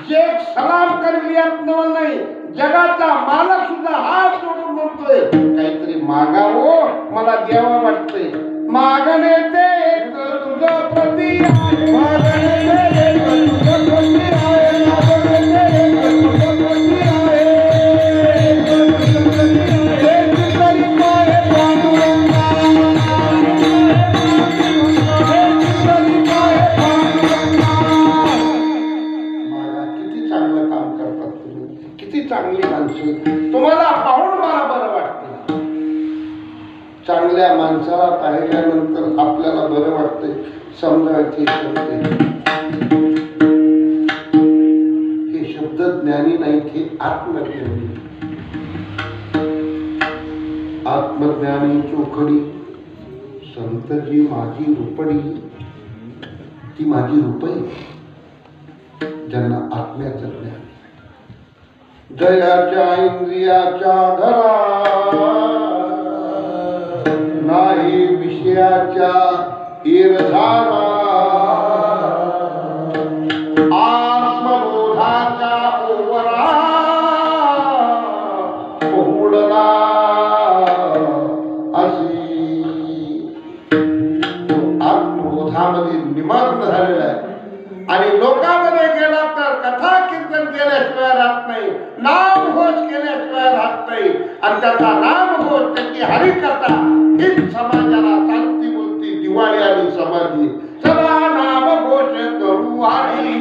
A: जे सलाम करेल यात नाही, जगाचा मालक सुद्धा हात जोडून म्हणतोय काहीतरी मागावं, मला द्यावं वाटतंय. मागणे ते एक तुझं प्रती आहे, मागणे ते एक तुझं प्रती आहे, मागणे ते एक तुझं प्रती आहे. हेच तरी माय पांडुरंगा, हेच तरी माय पांडुरंगा. मागा किती चांगलं काम करतात तुम्ही, किती चांगली माणसे. तुम्हाला पाहून मला बरं वाटतं. चांगल्या माणसाला पाहिल्यानंतर आपल्याला बरं वाटतंय. समजायचे शब्द हे शब्द ज्ञानी नाहीत, हे आत्मज्ञानी. आत्मज्ञानी चोखडी संतजी माझी रुपडी, ती माझी रुपई ज्यांना आत्म्याचं ज्ञान. जयाच्या इंद्रियाच्या घरा नाही विषयाच्या इरझारा, आत्मबोधाच्या ओवरा उडला अशी. आत्मबोधामध्ये निमग्न झालेला आहे आणि लोकांमध्ये गेला तर कथा कीर्तन केल्याशिवाय राहत नाही, नामघोष केल्याशिवाय राहत नाही. आणि त्याचा नामघोष त्याची हरी कथा हीच समाजाला चालती बोलती दिवाळी आणि समाधी. सदा नामघोष करू हरी,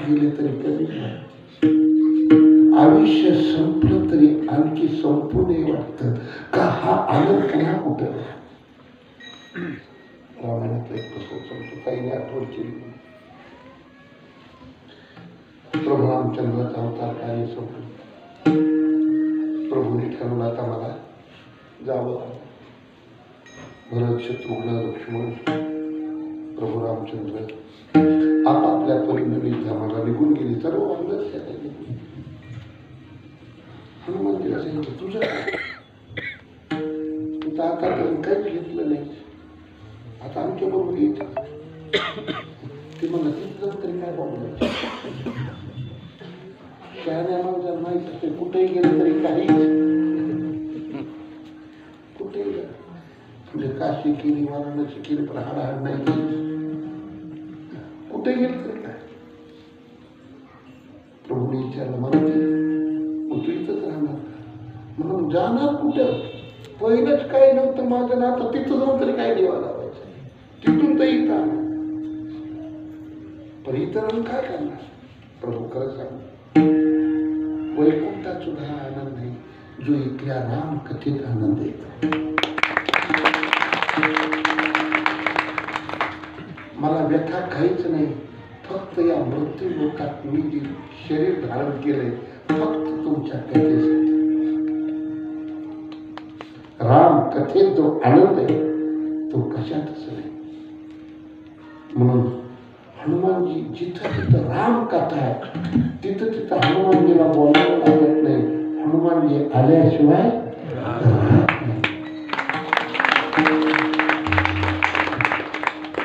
A: गेले तरी कमी नाही. आयुष्य संपलं तरी आणखी संपू नये वाटतं का हा आनंद पुन्हा कुठं. रामायणातलं एक पुस्तक सांगतो, काही आठवण केली. प्रभू रामचंद्राचा अवतार कार्य संपलं. प्रभूने ठरवलं आता मला जावं. भरत, शत्रुघ्न, लक्ष्मण, प्रभू रामचंद्र आपापल्या परीने धामाला निघून गेली. सर्व अंगच त्याला निघून. हनुमान तिला सांगितलं, तुझं आतापर्यंत काहीच घेतलं नाही, आता आमच्या बरोबर येत. ते म्हणलं तिथं तरी काय बघलं. शहाण्या माणसाला माहित असते कुठेही गेलं तरी काही, कुठेही गेलं म्हणजे काशी केली, वाराणसी केली, पण हाडाहाड नाही केली. कुठे गेलं तरी काय. प्रभूने विचारलं, मला तू इथंच राहणार म्हणून जाणार कुठं. पहिलंच काही नव्हतं माझं ना, आता तिथं जाऊन तरी काय देवा लावायचं, तिथून तर इथं आलं. पण इथं राहून काय करणार. प्रभू खरं सांग, वैकुंठात सुद्धा आनंद नाही जो इथल्या राम कथेत आनंद येतो. मला व्यथा काहीच नाही, फक्त या मृत्यू लोकात मी जे शरीर धारण केलंय फक्त तुमच्या कथेसाठी. राम कथेत जो आनंद आहे तो कशातच नाही. म्हणून हनुमानजी जिथं तिथं राम कथा आहे तिथं तिथं हनुमानजीला बोलावं लागत नाही. हनुमानजी आल्याशिवाय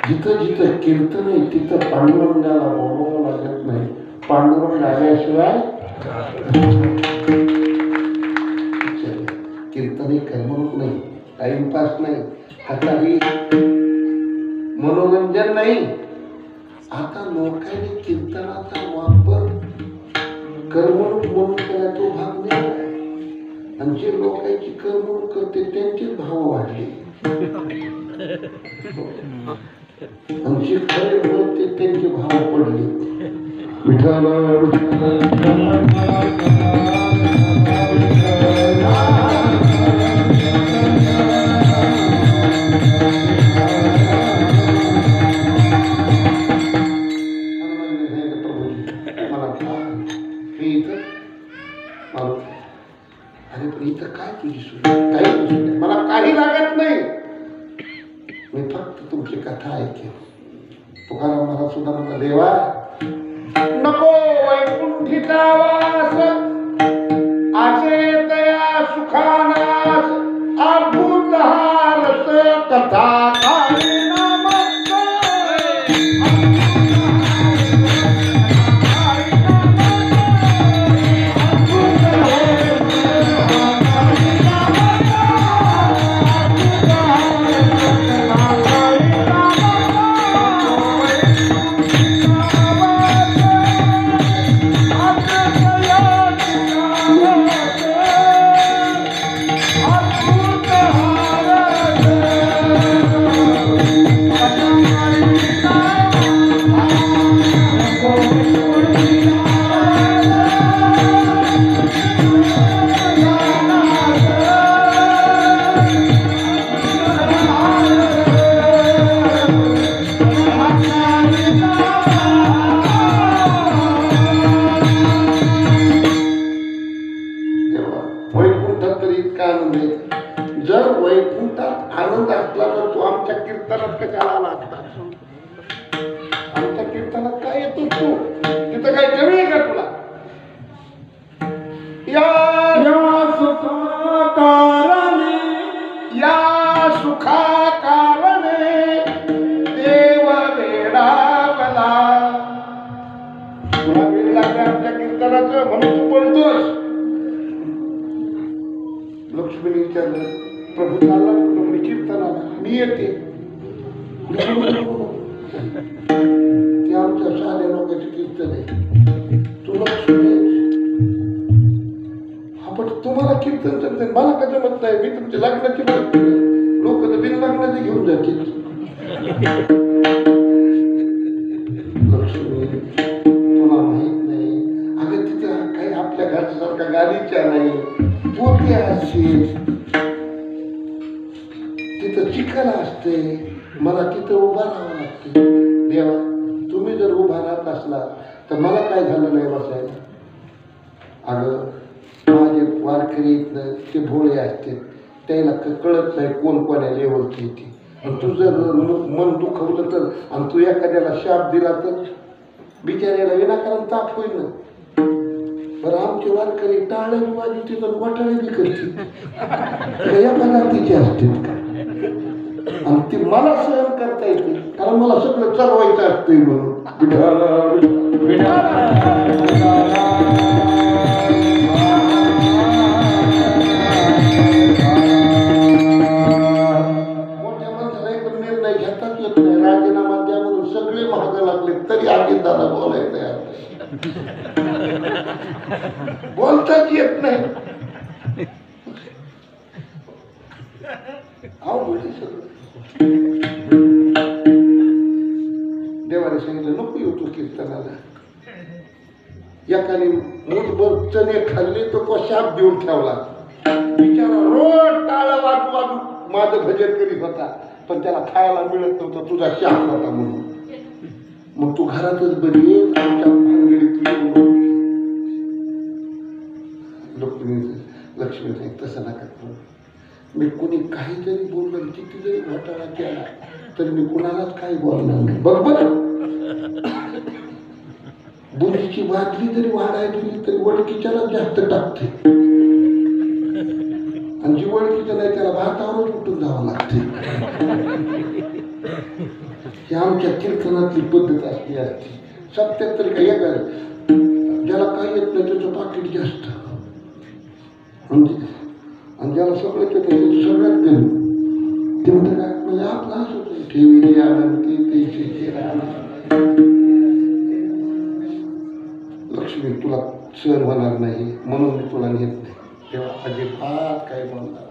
A: जिथं जिथं कीर्तन आहे तिथं पांडुरंगाला बोलावं लागत नाही. पांडुरंग आल्याशिवाय कीर्तन ही करमणूक नाही, टाइमपास नाही, कथाही मनोरंजन नाही. आता लोकांनी कीर्तनाचा वापर करमणूक म्हणून केला तो भाग नाही. आणि जे लोकांची करमणूक करते त्यांचे भाव वाढले आणि जे खरे बोलते त्यांचे भाव पडले. विठ्ठल इथं काय तुझी सुविधा, काही सुविधा मला काही लागत नाही. मी फक्त तुमची कथा ऐकेन. तुकाराम महाराज सुद्धा म्हणला, देवा नको वैकुंठीचा वास, आसे तया सुखानास, अद्भुत हा रस कथा काय लक्ष्मीने विचारलं, प्रभू चालला कुठं. कीर्तनाला मी येते. ते आमच्या साध्या लोकांचे कीर्तन आहे. तू लक्ष्मी हा पण तुम्हाला कीर्तन जमते, मला का जमत नाही. मी तुमच्या लग्नाची लोक तर बिन लग्नाचे घेऊन जातील. लक्ष्मी तुला सारखा गाडीच्या नाही पोते असते तिथं चिखल असते मला तिथं उभा राहावं लागते देवा तुम्ही जर उभा राहत असला तर मला काय झालं नाही बसायला अगं माझे वारकरी इथलं ते भोळे असते त्याला कळत नाही कोण कोण्या लेवलची ती तू जर मन दुखवलं तर आणि तू एखाद्याला शाप दिला तर बिचाऱ्याला विनाकारण ताप होईल ना बरं आमचे वारकरी टाळे वाजी तिथं वाटाळे बी करते या पदार्थीचे असतात का आणि ती मला सहन करता येते कारण मला सगळं चालवायचं असतंय म्हणून मोठ्या माणसाला एकदम निर्णय घेताच येत नाही राजीनामा द्या म्हणून सगळे महाग लागले तरी अजितदादा बोलायचं यार बोलताच येत नाही देवाने सांगितलं नको येऊ तू कीर्तनाला एकाने मुठभर चणे खाल्ले तो तो शाप देऊन ठेवला बिचारा रोज टाळ वाजू वाजू माझं भजन करीत होता पण त्याला खायला मिळत नव्हतं तुझा शाप होता म्हणून मग तू घरातच बरी ये आमच्या भानगडीत लक्ष्मी तसं नका करू मी कोणी काही जरी बोललं किती जरी घोटाळा केला तरी मी कुणालाच काही बोलणार नाही बरोबर बुद्धीची बाटली जरी वाढायला दिली तरी वळखीच्यालाच जास्त टाकते आणि जी वळखीचं नाही त्याला भातावरच उठून जावं लागते ही आमच्या कीर्तनातली पद्धत असली असते सत्यात तरी काही काय ज्याला काही येत नाही त्याचं पाकिट जास्त आणि ज्याला सगळं येतं त्याचं सगळ्यात कमी ते म्हणतं काय म्हणजे आपला असं ठेवी आनंद ते लक्ष्मी तुला सहन होणार नाही म्हणून मी तुला नेत नाही तेव्हा अजिबात काय बोलणार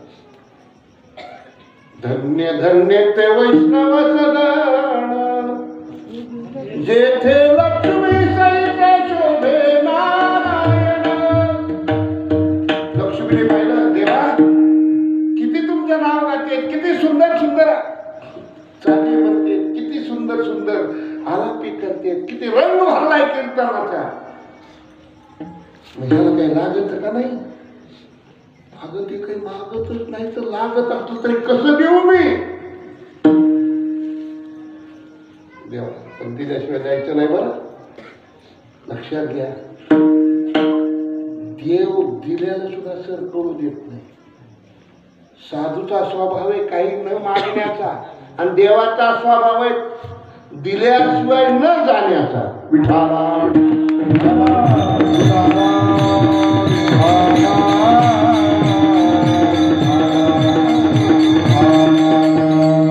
A: धन्य धन्य ते वैष्णव सदन जेथे लक्ष्मी सहित शोभे नारायण लक्ष्मीने पाहिलं देवा किती तुमचं नाव गाते किती सुंदर सुंदर चाली म्हणते किती सुंदर सुंदर आलापी करते किती रंग भरलाय कीर्तनाचा ह्याला काही लागत का नाही अगं ते काही मागतच नाही तर लागत असलं तरी कसं देऊ मी देवा पण दिल्याशिवाय जायचं नाही बरं लक्षात घ्या देव दिल्याला सुद्धा सर करू देत नाही साधूचा स्वभाव आहे काही न मागण्याचा आणि देवाचा स्वभाव आहे दिल्याशिवाय न जाण्याचा विठाला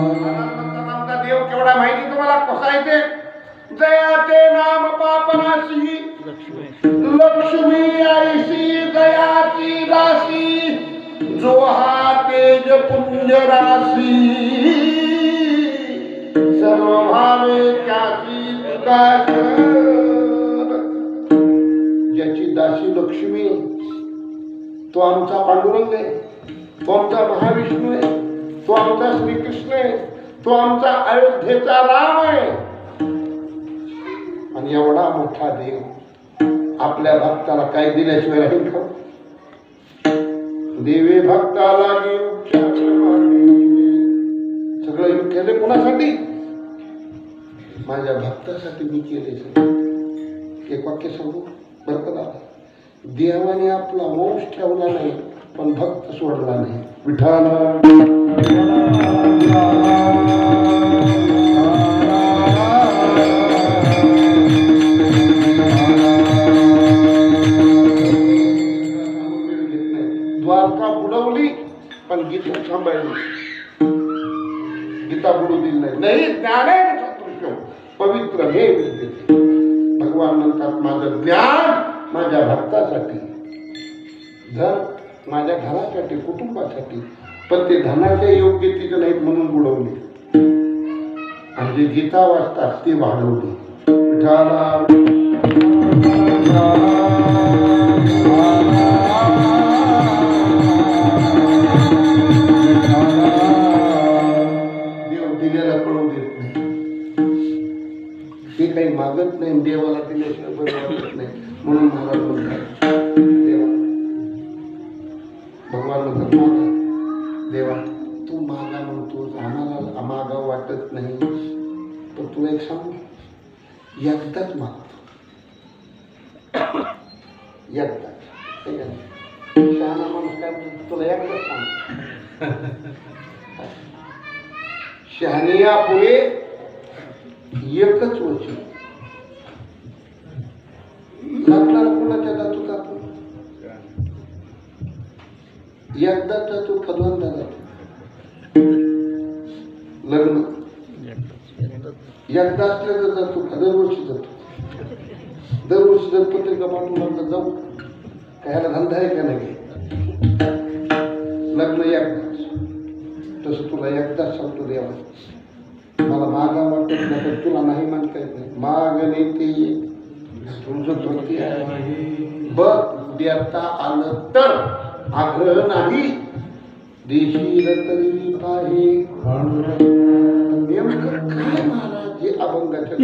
A: देव केवढा माहिती तुम्हाला कसा येते दयाते नाम पापनाशी लक्ष्मी आईशी दयाची दासी जो हा तेज पुंज राशी सर्व भावे त्याची ज्याची दासी लक्ष्मी तो आमचा पांडुरंग आहे तो आमचा महाविष्णू आहे तो आमचा श्रीकृष्ण आहे तो आमचा अयोध्येचा राम आहे आणि एवढा मोठा देव आपल्या भक्ताला काय दिल्याशिवाय राहील का देवे भक्ताला सगळं मी केले कोणासाठी माझ्या भक्तासाठी मी केले एक वाक्य सांगू बरं का देवाने आपला वंश ठेवला नाही पण भक्त सोडला नाही विठाला द्वारका बुडवली पण गीता सांभाळली गीता बुडू दिली नाही ज्ञान पवित्र हे विद्यते भगवान म्हणतात माझं ज्ञान माझ्या भक्तासाठी धन माझ्या घरासाठी कुटुंबासाठी पण ते धनाच्या योग्यतेचं नाहीत म्हणून बुडवले आणि जे गीता वाचतात ते वाढवले विठाला भगवान म्हणतात मागा देवा तू मागा म्हणतोस आम्हाला मागा वाटत नाही तर तुला एक सांगू एकदाच मागतो एकदाच शहाणा माणूस काय म्हणतो तुला एकदाच सांगतो शहानिया पुढे एकच वचन लग्नाला कोणाच्या जातो जातो एकदाच जातो फलवंदा जातो लग्न एकदा असल्याचं जातो का दरवर्षी जातो दरवर्षी जर पत्रिका पाठवून लागलं जाऊ कायला धंदा आहे का नाही लग्न एकदाच तसं तुला एकदाच सांगतो देवा मला मागा वाटत नाही तर तुला नाही म्हणता येत नाही मागणे ते तुमचं धोती आहे बघ देता आलं तर आग्रह नाही देशील तरी पाहे नेमकं काय महाराज हे अभंगाच्या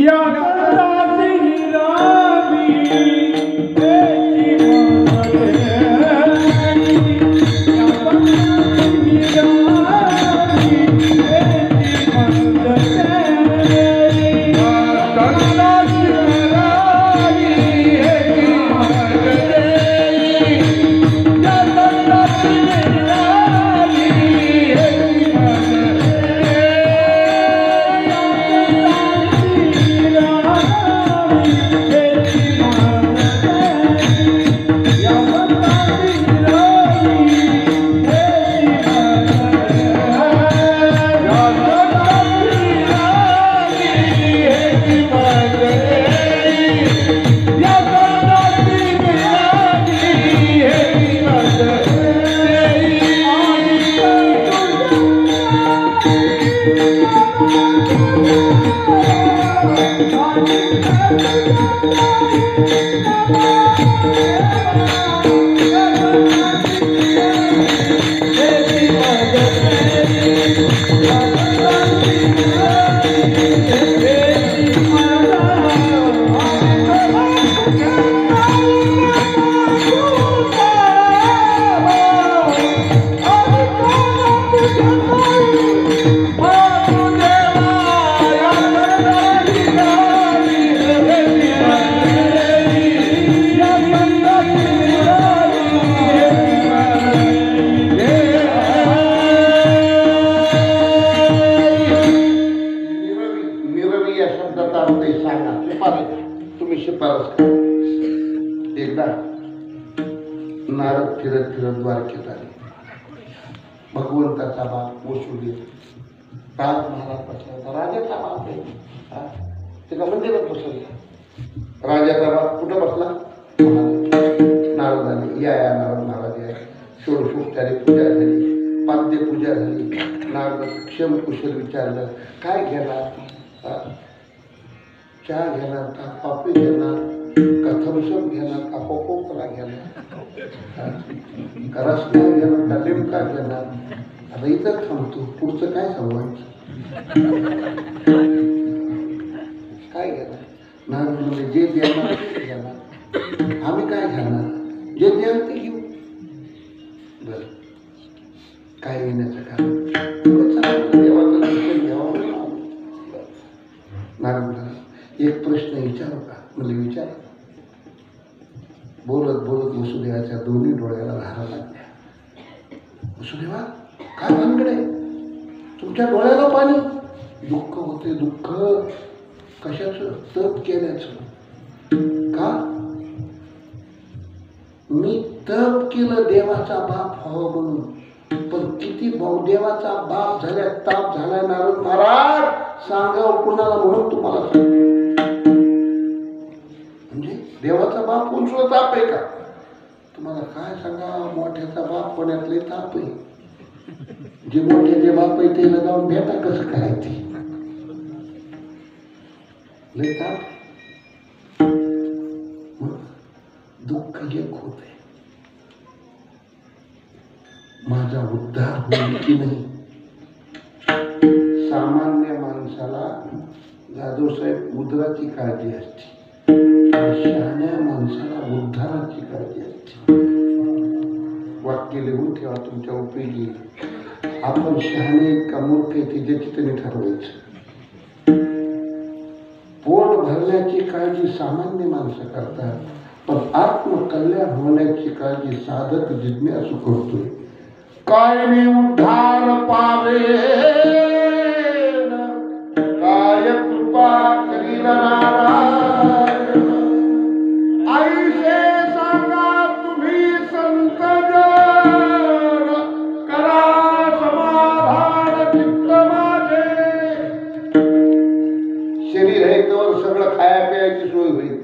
A: एकदा नारद फिरत फिरत द्वारकेत आले भगवंताचा बाप वसुदेव राज महाराज बसला होता राजाचा बाप आहे त्याच्या मंदिरात बसवला राजाचा बाप कुठं बसला नारद आले या नारद महाराज या षोडशोपचारी पूजा झाली पाद्य पूजा झाली नारद क्षम कुशल विचारलं काय घेणार चहा घेणार का कॉफी घेणार का थम्सअप घेणार का कोको कोला घेणार का रसना घेणार का लिमका घेणार आता इथं थांबतो पुढचं काय सांगायचं काय घेणार नारद म्हणजे जे देणार ते घेणार आम्ही काय घेणार जे द्याल ते घेऊ बरं काय येण्याचं कारण देवाचं दर्शन घ्यावं नारद एक प्रश्न विचारू का म्हणजे विचार बोलत बोलत वसुदेवाच्या दोन्ही डोळ्याला धारा लागल्या वसुदेवा काय भानगड आहे तुमच्या डोळ्याला पाणी दुःख होते दुःख कशाचं तप केल्याचं का मी तप केलं देवाचा बाप व्हावं म्हणून पण किती देवाचा बाप झाल्या ताप झालाय नारद महाराज सांगावं कुणाला म्हणून तुम्हाला सांग म्हणजे देवाचा बाप कोण सुद्धा ताप आहे का तुम्हाला काय सांगा मोठ्याचा बाप पुण्यातले ताप आहे जे मोठे जे बाप आहे ते जाऊन भेटा कसं काय ते लय ताप दुःख एक होत आहे माझा उद्धार होईल की नाही सामान्य माणसाला जाधव साहेब उदराची काळजी असते शहाण्या माणसाला उद्धाराची काळजी असते वाक्य लिहून ठेवा तुमच्या उपयोगी. आपण शहाणे का मूर्ख आहे ते ज्याची त्यांनी ठरवायचं. पोट भरण्याची काळजी सामान्य माणसं करतात, पण आत्मकल्याण होण्याची काळजी साधक जिज्ञासू करतोय. काय मी उद्धार पावे काय कृपा करील नारायण. आईसे सांगा तुम्ही संत जन, करा समाधान चित्त माझे. शरीर आहे तर सगळं खाया प्यायची सोय होईल,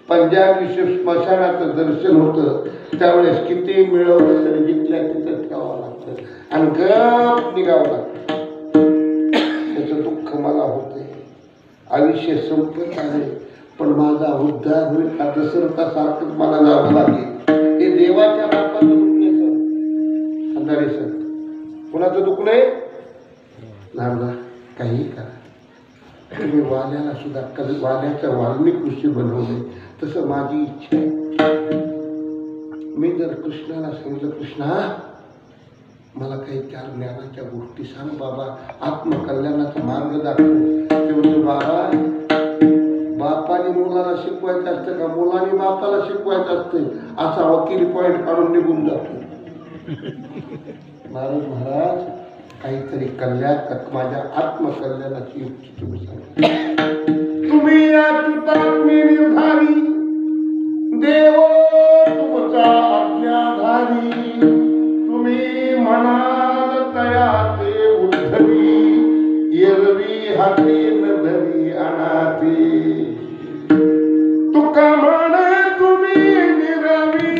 A: पण ज्या दिवशी स्मशानाचं दर्शन होतं त्यावेळेस किती मिळवलं तरी जिथल्या तिथं ठेवावं लागतं आणि गप निघावं लागतं. त्याचं दुःख मला होतंय. आयुष्य संपत आहे, पण माझा उद्धार होईल का दशरथासारखंच मला जावं लागेल. हे देवाच्या बापाचं दुःख नाही सर, अंधारे सर. कोणाचं दुःख नाही. नारदा काही करा, तुम्ही वाल्याला सुद्धा कधी वाल्याचं वाल्मिक ऋषी बनवले, तसं माझी इच्छा आहे. मी जर कृष्णाला सांगितलं, कृष्णा मला काही 4 ज्ञानाच्या गोष्टी सांग बाबा, आत्मकल्याणाचा मार्ग दाखव. ते म्हणजे बाबा, बापाने मुलाला शिकवायचं असतं का मुलाने बापाला शिकवायचं असतं, असा वकील पॉईंट काढून निघून जातो. नारद महाराज काहीतरी कल्याण, माझ्या आत्मकल्याणाची युक्ती तुम्ही सांगा. तुम्ही अच्युतात्मी निर्धारी, देव तुमचा आज्ञाधारी. तुम्ही म्हणाल तया ते उद्धरी, एरवी हाती न धरी अनाथी. तुका म्हणे तुम्ही निरवी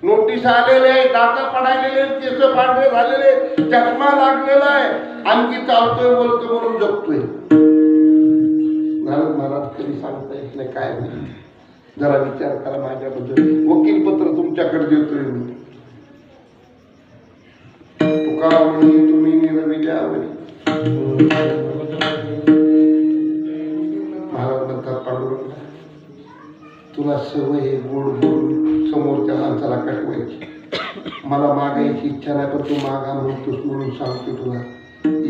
A: नोटीस आलेले आहे, दात पडायलेले, केस पांढरे झालेले, चष्मा लागलेला आहे, आणखी चालतोय बोलतोय म्हणून जगतोय. नारद महाराज कधी सांगता येत नाही काय होईल. जरा विचार करा माझ्याबद्दल. वकील पत्र तुमच्याकडे देतोय मी. तुका म्हणे तुम्ही निरविल्यावरी. महाराज म्हणतात, पांडुरंग तुला सवय आहे गोड बोलून समोरच्या माणसाला कटवायची. मला मागायची इच्छा नाही, पण तू मागा म्हणतोस म्हणून सांगतो तुला.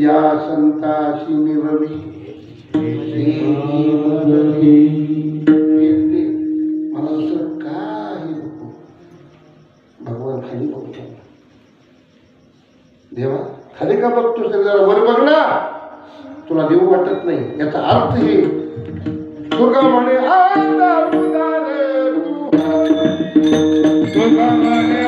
A: या संताशी निरवी मला दुसरं काही नको. भगवान खाली बघतो. देवा खाली का बघतोस? जरा वर बघ ना, तुला देऊ वाटत नाही. याचा अर्थ हे तुका म्हणे आता उदार तुका म्हणे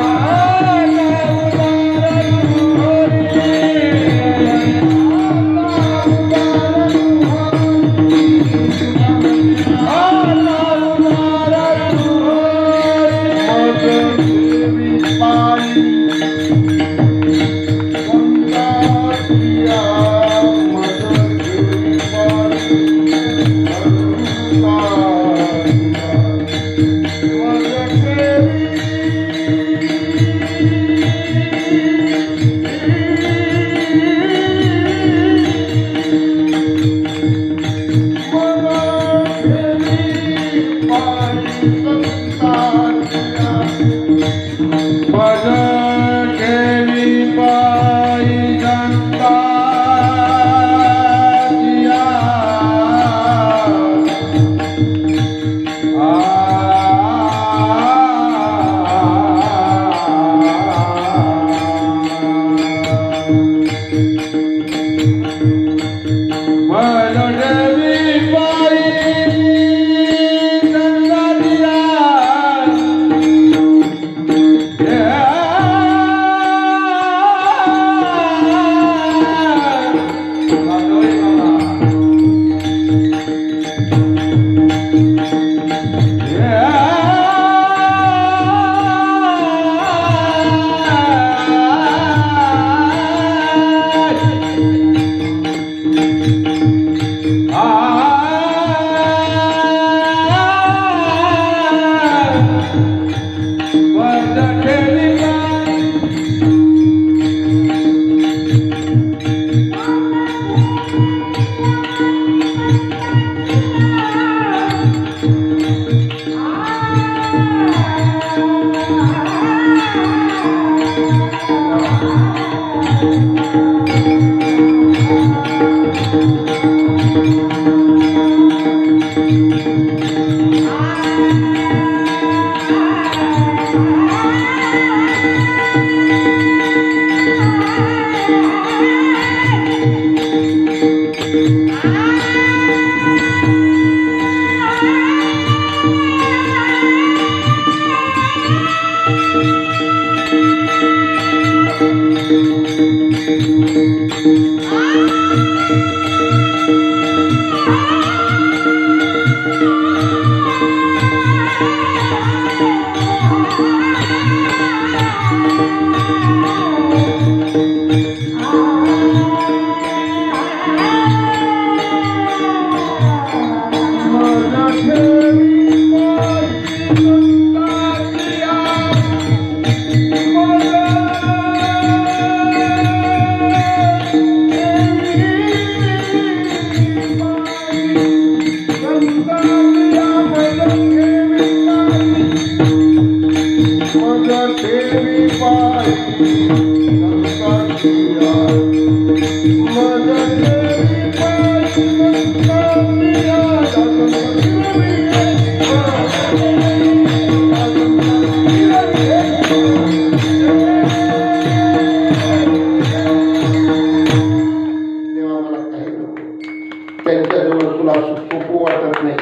A: त्यांच्याजवळ तुला सोपं वाटत नाही,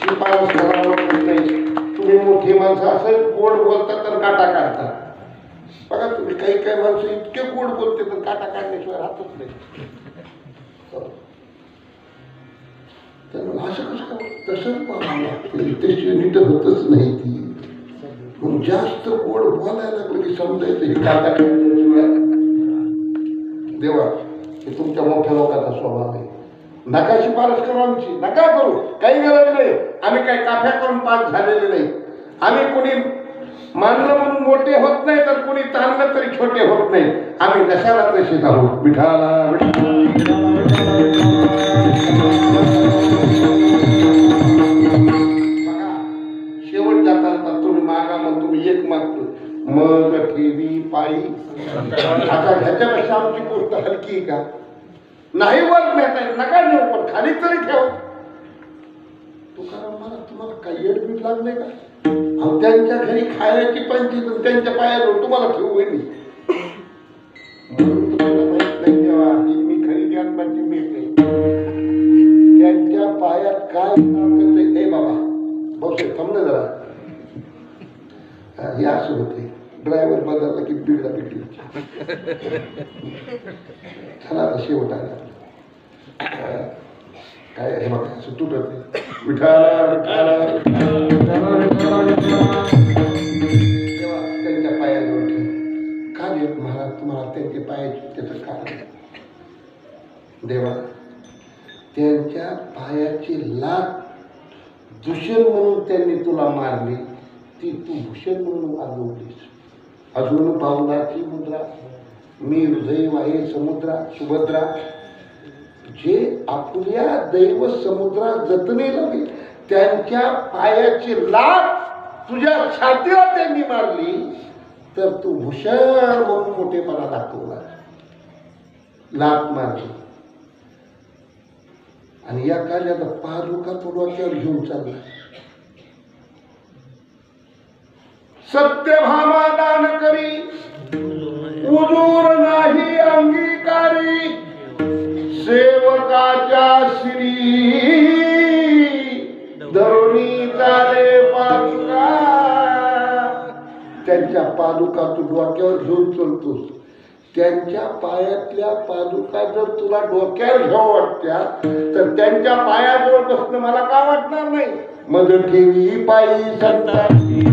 A: शिफारस करावं वाटत नाही. तुम्ही मोठी माणसं असं गोड बोलतात तर काटा काढतात. बघा तुम्ही काही काही माणसं इतके गोड बोलते तर काटा काढण्याशिवाय राहतच नाही. त्यांना असं कसं काय तसंच पाहावं लागतं, त्याची नीट होतच नाही ती. मग जास्त गोड बोलायला लागलं की समजायचं हे काटा काढण्याशिवाय. देवा हे तुमच्या मोठ्या लोकांचा स्वभाव आहे. नका शिफारस करू आमची, नका करू, काही गरज नाही. आम्ही काही काफ्या करून पास झालेले नाही. आम्ही कोणी मानलं म्हणून मोठे होत नाही, तर कोणी ताणलं तरी छोटे होत नाही. आम्ही जशाला तसेच आहोत. विठाला शेवट जाताना तुम्ही मागा, मग तुम्ही एक मागतो मग ठेवी पायी. आता ह्याच्यापेक्षा आमची गोष्ट हलकी का नाही? वर नेता येईल, नका नेऊ, पण खाली तरी ठेव. तुकाराम मला तुम्हाला काही एडमीट लागले का? अहो त्यांच्या घरी खायची पंचायत त्यांच्या पायावर तुम्हाला ठेवू होईल. तुम्हाला माहित नाही तेव्हा मी खरी ज्ञानबाची मिळते. त्यांच्या पायात काय ताकद आहे? ए बाबा बहुतेक थांबलं जरा. हे असं होते, ड्रायव्हर बदलला की बिघडा बिघडी. चला आता शेवट आला. काय हे बघा असं तुटत त्यांच्या पायाजवळ का देत महाराज तुम्हाला त्यांच्या पायाची त्याचं कारण? देवा त्यांच्या पायाची लाथ दूषण म्हणून त्यांनी तुला मारली, ती तू भूषण म्हणून वागवलीस. अजून पावलाची मुद्रा मी हृदय वाहे समुद्रा सुभद्रा. जे आपल्या दैव समुद्रा जतने लावली त्यांच्या पायाची लाथ तुझ्या छातीला त्यांनी मारली, तर तू भूषण म्हणून मोठेपणा दाखवला. लाथ मारली आणि या कार्याला पादुका डोक्यावर घेऊन चालला. सत्यभामा दान करी उजूर नाही अंगीकारी. सेवकाच्या श्री धरुणी चाले पादुका. त्यांच्या पादुका तू डोक्यावर घेऊन चलतोस. त्यांच्या पायातल्या पादुका जर तुला डोक्यावर घ्यावं वाटत्या तर त्यांच्या पायाजवळ बसणं मला का वाटणार नाही? मग ठेवी पायी संतांची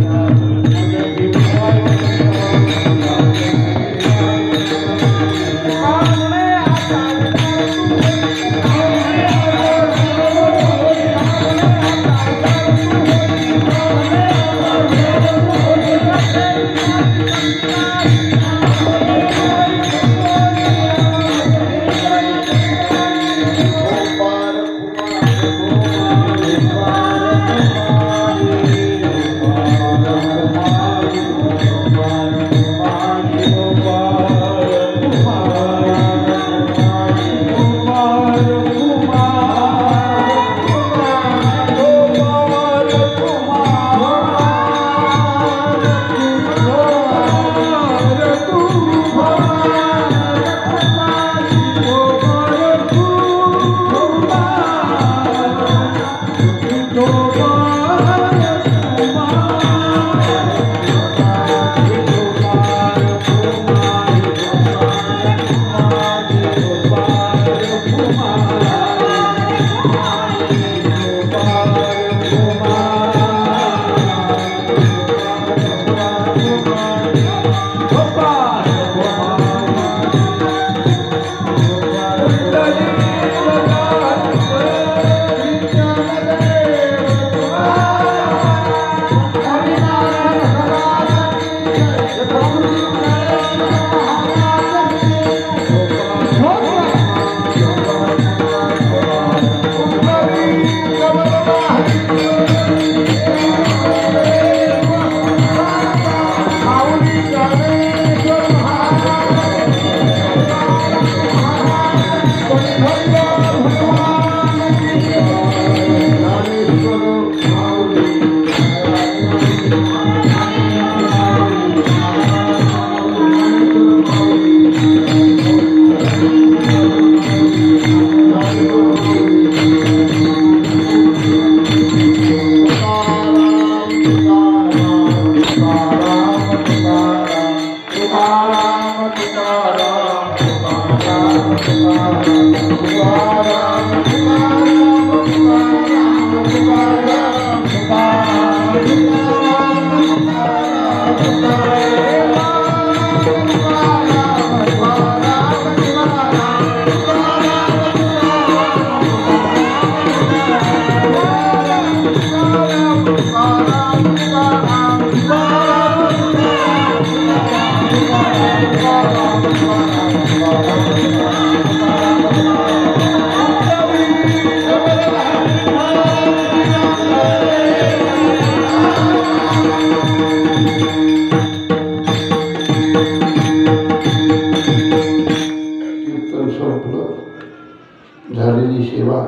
A: झालेली सेवा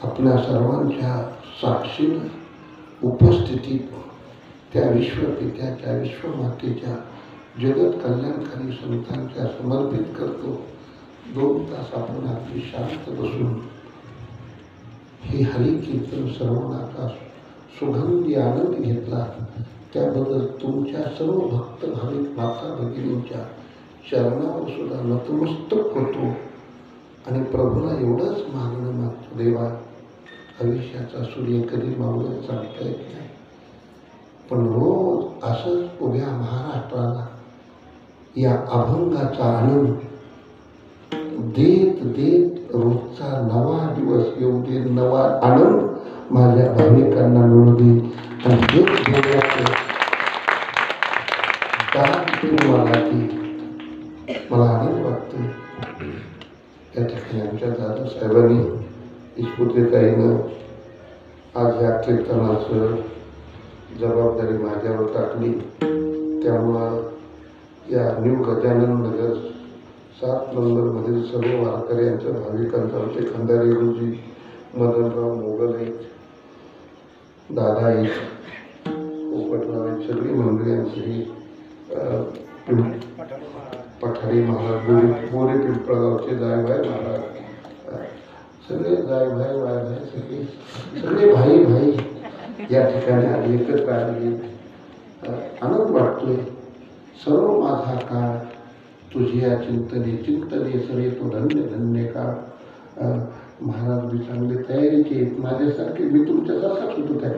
A: आपल्या सर्वांच्या साक्षीने उपस्थितीत त्या विश्वपित्याच्या विश्वमातेच्या जगत कल्याणकारी संतांच्या समर्पित करतो. 2 तास आपण अगदी शांत बसून हे हरी कीर्तन श्रवणाचा सुगंधी आनंद घेतला त्याबद्दल तुमच्या सर्व भक्त भाविक माता भगिनींच्या चरणावर सुद्धा नतमस्तक होतो आणि प्रभूला एवढंच मागणं मागतो, देवा आयुष्याचा सूर्य कधी मावळेल सांगता येत नाही, पण रोज असंच उभ्या महाराष्ट्राला या अभंगाचा आनंद देत देत रोजचा नवा दिवस येऊ दे, नवा आनंद माझ्या भाविकांना मिळू दे आणि देत देण्याचं मला की मला आनंद वाटतो. या ठिकाणी आमच्या दादासाहेबांनी इस्पुतेताईनं आज या कीर्तनाचं जबाबदारी माझ्यावर टाकली. त्यामुळं या न्यू गजानन नगर 7 नंबरमधील सर्व वारकऱ्यांच्या भाविकांचा आमचे खंडारी गुरुजी, मदनराव मोगल आहेत, दादा आहेत, पोपटराव आहेत, सगळी मंडळी आमची पठारी महाराज, बोरे पिंपळगावचे जायभाई महाराज, सगळे जायभाई वायभाई सगळे भाई भाई या ठिकाणी आले, एकत्र आले. आनंद वाटतोय. सर्व माझा काळ तुझ्या चिंतने सरे तो धन्य धन्य काळ. महाराज बी चांगले तयारीचे आहेत माझ्यासारखे, मी तुमच्यासारखाच होतो त्या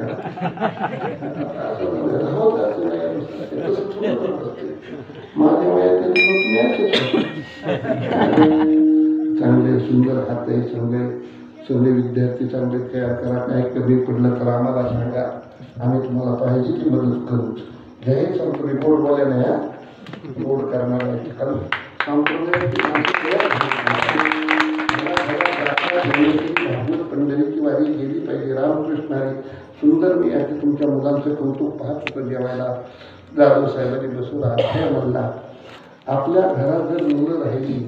A: माझ्या वयात चांगले सुंदर हात आहे, सगळे विद्यार्थी चांगले तयार करा. काय कमी पडलं तर आम्हाला सांगा, आम्ही तुम्हाला पाहिजे ती मदत करू. जय सांगतो रिपोर्ट बोला नाही, रिपोर्ट करणार आहे कारण पंढरीची वारी गेली पाहिजे. रामकृष्ण हरी सुंदर. मी आता तुमच्या मुलांचं कौतुक पाहत होतं जेवायला. जाधव साहेबांनी बसून अध्याय म्हणला. आपल्या घरात जर मुलं राहिली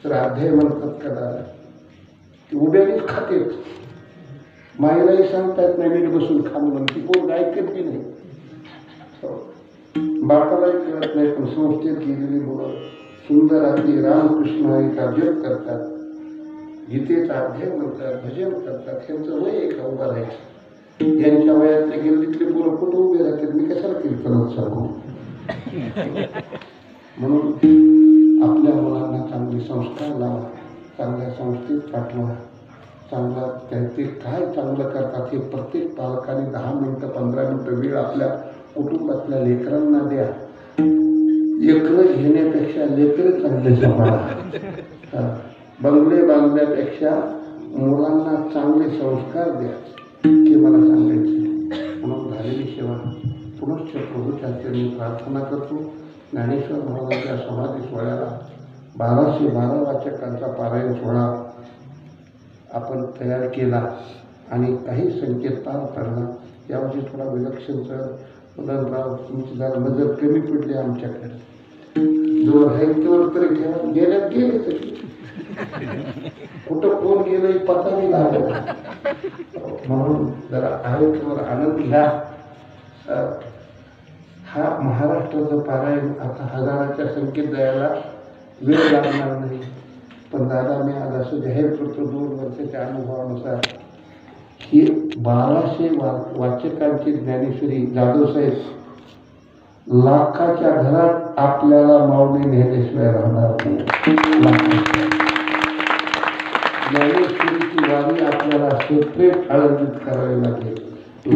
A: तर अध्याय म्हणतात कदा ती उभ्यानेच खातेच. माईलाही सांगता येत नाही नीट बसून खा म्हणून, ती कोण ऐकत बी नाही. बापालाही कळत नाही, पण संस्थेत गेलेली मुलं सुंदर अगदी रामकृष्ण हरीचा जप करतात, गीतेचा अध्ययन करतात, भजन करतात. त्यांचं वय एक उभा राहायचं. यांच्या वयातले गेले तिथले मुलं कुठं उभे राहतात, मी कशाला कीर्तनात सांगू. म्हणून आपल्या मुलांना चांगले संस्कार लावा, चांगल्या संस्थेत पाठवा, चांगला ते काय चांगलं करतात हे प्रत्येक पालकाने 10 मिनिटं 15 मिनिटं वेळ आपल्या कुटुंबातल्या लेकरांना द्या. लेकरं घेण्यापेक्षा लेकरं चांगले सांभाळा. बंगले बांधल्यापेक्षा मुलांना चांगले संस्कार द्या हे मला सांगायचे. म्हणून झालेली सेवा पुनश्च प्रभूच्या चरणी प्रार्थना करतो. ज्ञानेश्वर महाराजांच्या समाधी सोहळ्याला 1212 वाचकांचा पारायण सोहळा आपण तयार केला आणि काही संकेत पार पडला. यावर्षी थोडा विलक्षणचा मदनराव तुमची जरा नजर कमी पडली आमच्याकडे. जो आहे तेवढं तरी ठेवा, गेल्यात गेले तरी कुठं कोण गेलं पता नाही लागला. म्हणून जरा आहे तेवढा आनंद घ्या. हा महाराष्ट्राचं पारायण आता 1000च्या संख्येत जायला वेळ लागणार नाही. पण दादा मी आज असं जाहीर करतो 2 वर्षाच्या अनुभवानुसार ही 1200 वाचकांची ज्ञानेश्वरी जाधवसाहेब लाखाच्या घरात आपल्याला माऊली नेल्याशिवाय राहणार नाही. ज्ञानेश्वरीची वारी आपल्याला सेपरेट आयोजित करावी लागेल.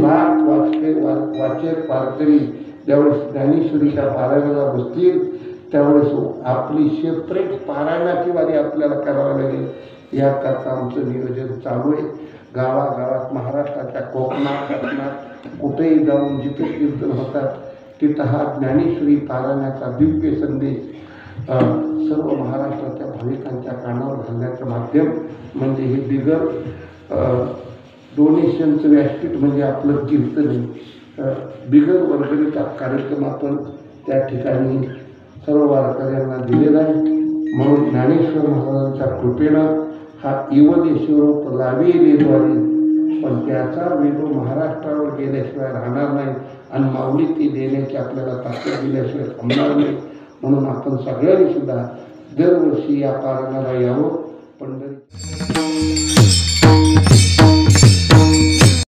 A: लाख वाचक वारकरी ज्यावेळेस ज्ञानेश्वरीच्या पारायणाला बसतील त्यावेळेस आपली सेपरेट पारायणाची वारी आपल्याला करावी लागेल. याकरता आमचं नियोजन चालू आहे. गावागावात महाराष्ट्राच्या कोकणात कुठेही जाऊन जिथे कीर्तन होतात तिथं हा ज्ञानेश्वरी पारायणाचा दिव्य संदेश सर्व महाराष्ट्राच्या भाविकांच्या कानावर घालण्याचं माध्यम म्हणजे हे बिगर डोनेशनचं व्यासपीठ म्हणजे आपलं कीर्तन आहे. बिगर वर्गणीचा कार्यक्रम आपण त्या ठिकाणी सर्व वारकऱ्यांना दिलेला आहे. म्हणून ज्ञानेश्वर महाराजांच्या कृपेनं हा इवलेश्वरोप लावेलेद्वारे पण त्याचा वेगळो महाराष्ट्रावर गेल्याशिवाय राहणार नाही आणि माऊली ती देण्याची आपल्याला ताकद दिल्याशिवाय थांबणार नाही. म्हणून आपण सगळ्यांनी सुद्धा दरवर्षी या पारायणाला यावं. पंढरी